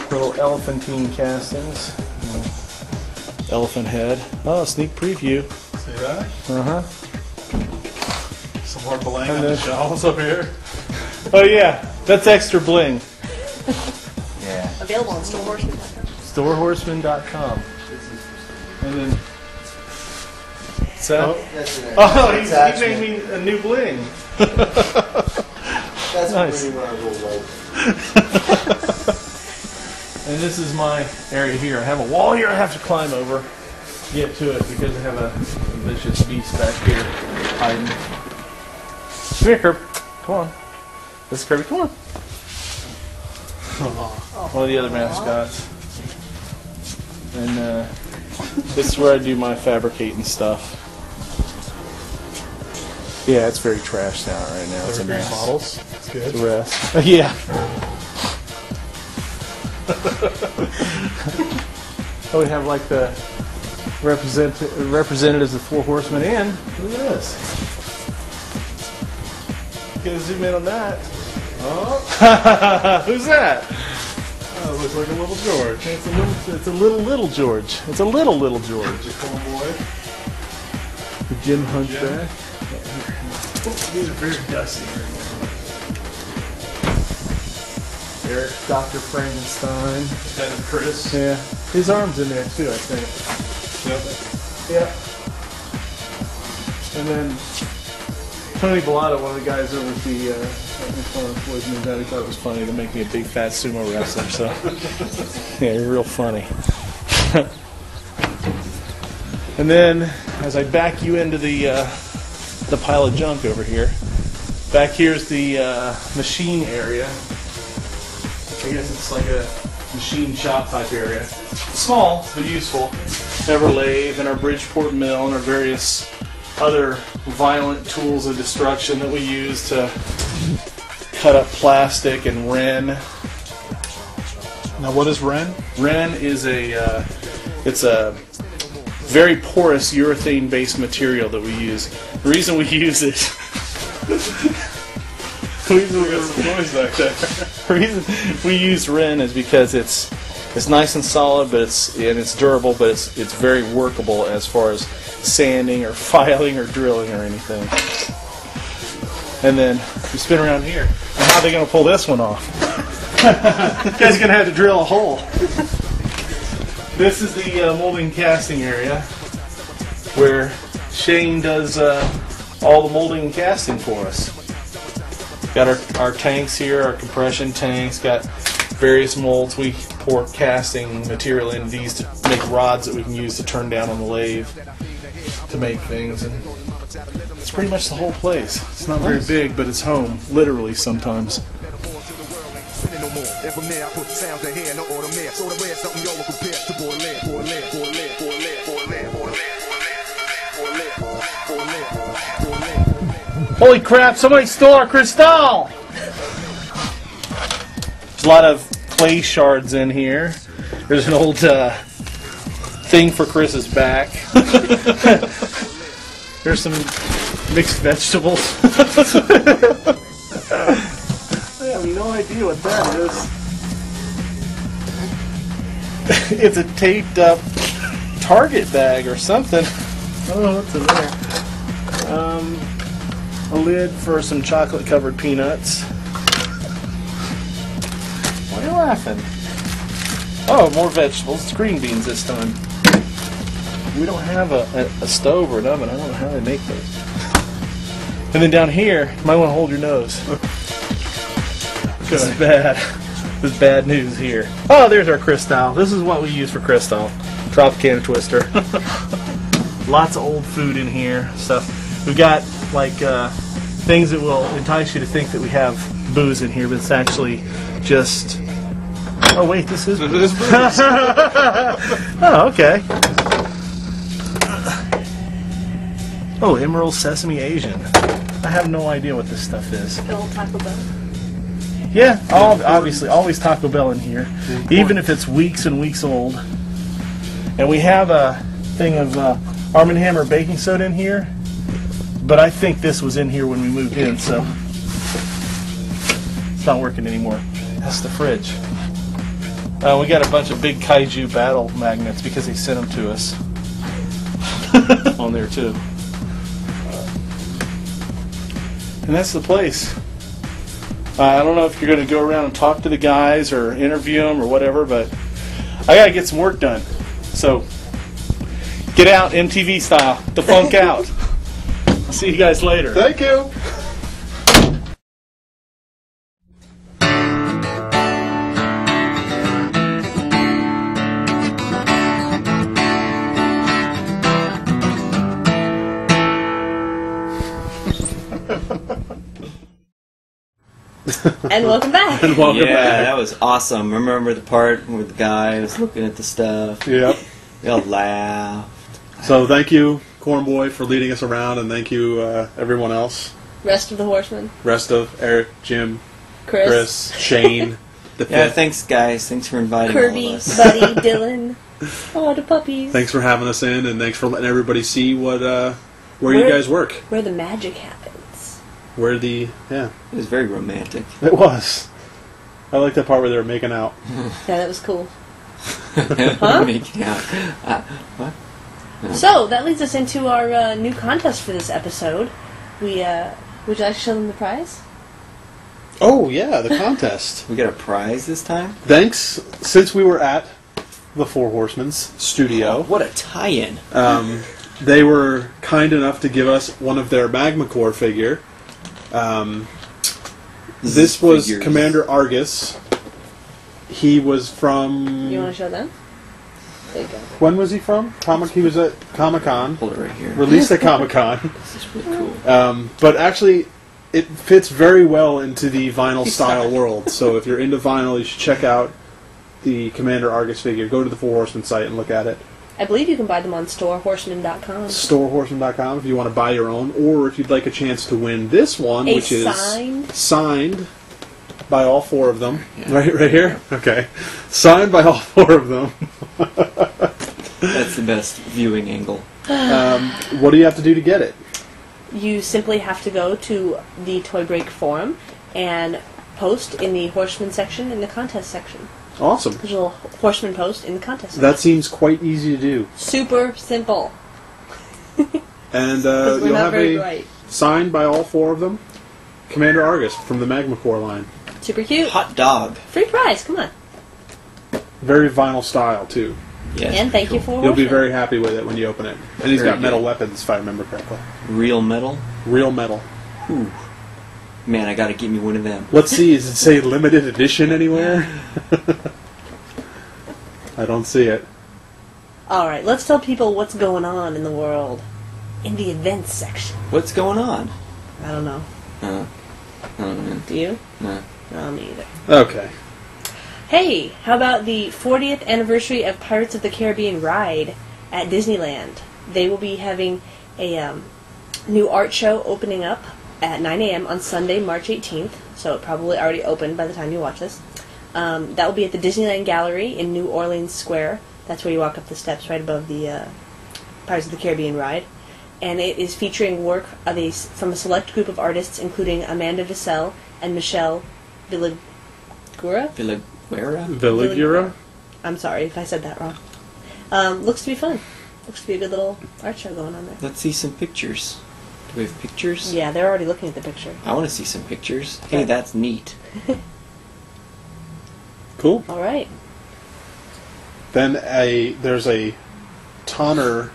Little elephantine castings. Elephant head. Oh, sneak preview. See that? Uh-huh. Some more bling on the shelves up here. Oh yeah, that's extra bling. Yeah. Available on storehorseman.com. Storehorseman.com. And then... So, Oh, he made me a new bling. That's Nice. pretty much a little low. And this is my area here. I have a wall here I have to climb over to get to it because I have a vicious beast back here hiding. Come here, Kirby. Come on. This is Kirby. Come on. One of the other mascots. And this is where I do my fabricating stuff. Yeah, it's very trashed out right now. It's a mess. Models. That's good. The rest. Yeah. Oh, we have like the representatives of Four Horsemen in. Look at this. Get a zoom in on that. Oh, who's that? Oh, it looks like a little George. It's a little George. It's a little George. Come on, boy. The Jim Hunchback. These are very dusty right Eric, Dr. Frankenstein. now. That is Chris. Yeah, his arm's in there too, I think. Yep. Yeah. And then Tony Bellotto, one of the guys over at the Boys and Men, he thought it was funny to make me a big fat sumo wrestler. So yeah, you're real funny. And then as I back you into the pile of junk over here, back here's the machine area. I guess it's like a machine shop type area. Small, but useful. We have our lathe and our Bridgeport mill and our various other violent tools of destruction that we use to cut up plastic and Ren. Now, what is Ren? Ren is it's a very porous urethane-based material that we use. The reason we use it... The reason we use Ren is because it's nice and solid, but it's durable, but it's very workable as far as sanding or filing or drilling or anything. And then we spin around here. And how are they going to pull this one off? You guys are going to have to drill a hole. This is the molding casting area where Shane does all the molding and casting for us. Got our tanks here, our compression tanks, got various molds. We pour casting material in these to make rods that we can use to turn down on the lathe to make things. And it's pretty much the whole place. It's not very big, but it's home, literally sometimes. Holy crap, somebody stole our Cristal! There's a lot of clay shards in here. There's an old thing for Chris's back. There's some mixed vegetables. I have no idea what that is. It's a taped up Target bag or something. I don't know what's in there. A lid for some chocolate covered peanuts. Why are you laughing? Oh, more vegetables. It's green beans this time. We don't have a stove or an oven. I don't know how they make those. And then down here, you might want to hold your nose. This is bad. This is bad news here. Oh, there's our Cristal. This is what we use for Cristal. Tropicana Twister. Lots of old food in here. Stuff. We've got like things that will entice you to think that we have booze in here, but it's actually just Oh wait, this is booze. Oh, okay. Oh, Emerald Sesame Asian. I have no idea what this stuff is. Old Taco Bell. Yeah, obviously, always Taco Bell in here, even if it's weeks and weeks old. And we have a thing of Arm & Hammer baking soda in here, but I think this was in here when we moved in, so it's not working anymore. That's the fridge. We got a bunch of big kaiju battle magnets because they sent them to us on there too. And that's the place. I don't know if you're going to go around and talk to the guys or interview them or whatever, but I got to get some work done. So get out, MTV style, the funk out. I'll see you guys later. Thank you. And welcome back. And welcome Yeah, back. that was awesome. Remember the part where the guy was looking at the stuff? Yep. We all laughed. So thank you, Cornboy, for leading us around, and thank you, everyone else. Rest of the horsemen. Rest of Eric, Jim, Chris. Chris, Shane, the Yeah, fifth. thanks, guys. Thanks for inviting all Kirby, of us. Buddy, Dylan. Oh, the puppies. Thanks for having us in, and thanks for letting everybody see what where you Where- guys work. Where the magic happens. Where the It was very romantic. it was. I like that part where they were making out. Yeah, that was cool. Huh? Making out. What? So, that leads us into our new contest for this episode. Would you like to show them the prize? Oh yeah, the contest. We got a prize this time? Thanks, since we were at the Four Horsemen's studio. What a tie-in. They were kind enough to give us one of their Magma Core figure. This was Figures. Commander Argus. He was from... You want to show them? There you go. When was he from? He was at Comic-Con. Hold it right here. Released at Comic-Con. This is really cool. But actually, it fits very well into the vinyl style world. So if you're into vinyl, you should check out the Commander Argus figure. Go to the Four Horsemen site and look at it. I believe you can buy them on storehorseman.com. Storehorseman.com if you want to buy your own, or if you'd like a chance to win this one, A which is signed by all four of them. Yeah. Right here? Okay. Signed by all four of them. That's the best viewing angle. What do you have to do to get it? You simply have to go to the Toy Break forum and post in the Horseman section in the contest section. Awesome. There's a little Horseman post in the contest section. That seems quite easy to do. Super simple. And Because we're you'll not have very a bright. signed by all four of them, Commander Argus from the Magma Core line. Super cute. Hot dog. Free prize, come on. Very vinyl style, too. Yes. And thank you for You'll be Horseman. very happy with it when you open it. And he's Very got metal good. weapons, if I remember correctly. Real metal. Real metal. Ooh. Man, I gotta get me one of them. Let's see, does it say limited edition anywhere? I don't see it. Alright, let's tell people what's going on in the world. In the events section. What's going on? I don't know. I don't know. Do you? No. No, me either. Okay. Hey, how about the 40th anniversary of Pirates of the Caribbean ride at Disneyland? They will be having a new art show opening up at 9 a.m. on Sunday, March 18th, so it probably already opened by the time you watch this. That will be at the Disneyland Gallery in New Orleans Square. That's where you walk up the steps right above the Pirates of the Caribbean ride. And it is featuring work of from a select group of artists, including Amanda Vissel and Michelle Villigura. Villaguera? Viligura? I'm sorry if I said that wrong. Looks to be fun. Looks to be a good little art show going on there. Let's see some pictures. Do we have pictures? Yeah, they're already looking at the picture. I want to see some pictures. Hey, Okay. that's neat. Cool. All right. Then there's a Tonner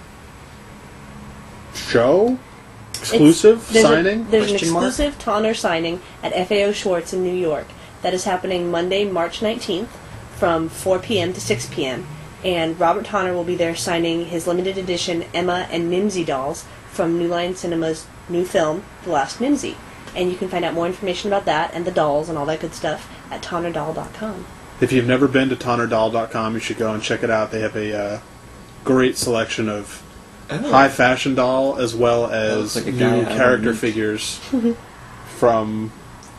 show? Exclusive There's signing? There's an Question mark? exclusive Tonner signing at FAO Schwartz in New York. That is happening Monday, March 19th from 4 p.m. to 6 p.m. And Robert Tonner will be there signing his limited edition Emma and Mimsy dolls from New Line Cinema's new film, The Last Mimsy. And you can find out more information about that and the dolls and all that good stuff at tonnerdoll.com. If you've never been to TonnerDoll.com, you should go and check it out. They have a great selection of high fashion doll as well as like a new guy character underneath. figures from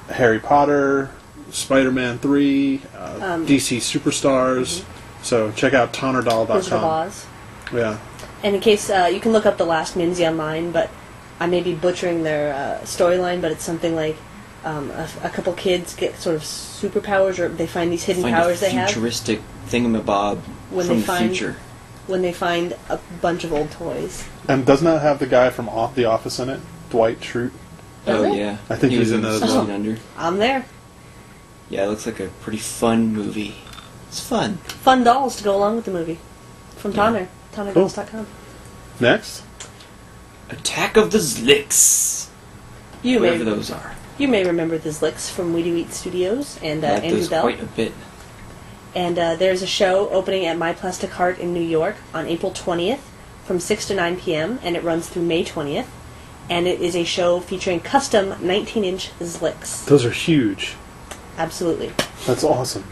Harry Potter, Spider-Man 3, DC Superstars. So check out Wizard of TonnerDoll.com. Oz. Yeah. And in case you can look up The Last Minzy online, but I may be butchering their storyline, but it's something like a couple kids get sort of superpowers, or they find these hidden powers they have futuristic thingamabob When from they the find- future. when they find a bunch of old toys. And doesn't that have the guy from The Office in it? Dwight Schrute? Oh Does it? yeah, I think he he's was in that as 16 well. Under. I'm there. Yeah, it looks like a pretty fun movie. It's fun. Fun dolls to go along with the movie. From Tonner. Cool. TonnerDolls.com. Next? Attack of the Zlicks. You Whatever may those are. you may remember the Zlicks from We Do Eat Studios and I like Andrew those Bell. quite a bit. And there's a show opening at My Plastic Heart in New York on April 20th from 6 to 9 p.m. and it runs through May 20th. And it is a show featuring custom 19-inch Zlicks. Those are huge. Absolutely. That's awesome.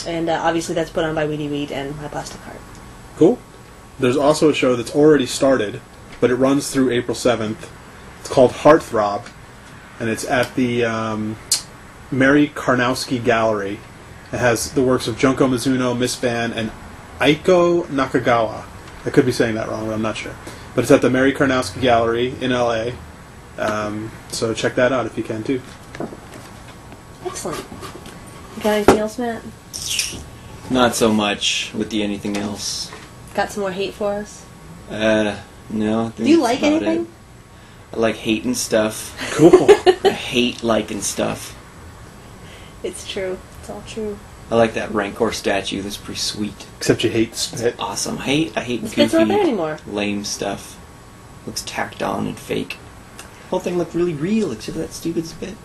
And obviously that's put on by We Do Eat and My Plastic Heart. Cool. There's also a show that's already started, but it runs through April 7th. It's called Heartthrob, and it's at the Mary Karnowski Gallery. It has the works of Junko Mizuno, Miss Van, and Aiko Nakagawa. I could be saying that wrong, but I'm not sure. But it's at the Mary Karnowski Gallery in LA. So check that out if you can too. Excellent. You got anything else, Matt? Not so much with the anything else. Got some more hate for us? No. I think Do you that's like about anything? it. I like hating stuff. Cool. I hate liking stuff. It's true. It's all true. I like that Rancor statue. That's pretty sweet. Except you hate spit. Awesome. I hate The spit's not there goofy, anymore. lame stuff. Looks tacked on and fake. The whole thing looked really real, except for that stupid spit.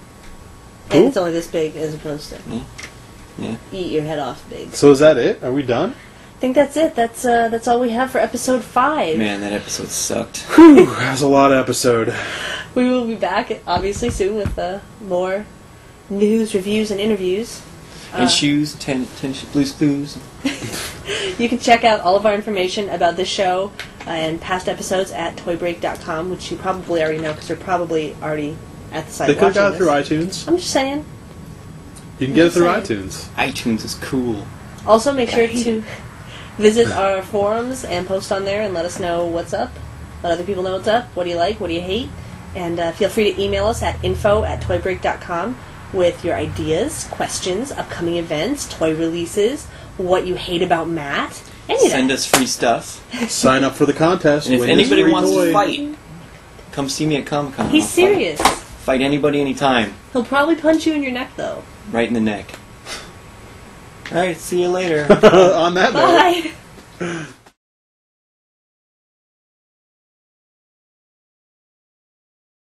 Cool. And it's only this big as opposed to Yeah. eat your head off big. So is that it? Are we done? I think that's it. That's all we have for episode 5. Man, that episode sucked. Whew, that was a lot of episode. We will be back obviously soon with more news, reviews, and interviews. And shoes, 10 blues clues. You can check out all of our information about this show and past episodes at toybreak.com, which you probably already know because you're probably already at the site They could have got watching it through this. iTunes. I'm just saying. You can get it through Saying. iTunes. iTunes is cool. Also, make sure to visit our forums and post on there and let us know what's up. Let other people know what's up. What do you like? What do you hate? And feel free to email us at info@toybreak.com with your ideas, questions, upcoming events, toy releases, what you hate about Matt. Any of Send that. us free stuff. Sign up for the contest. And if win this anybody free wants toy. to fight, come see me at Comic Con. He's serious. Fight anybody anytime. He'll probably punch you in your neck, though. Right in the neck. Alright, see you later. On that note. Bye.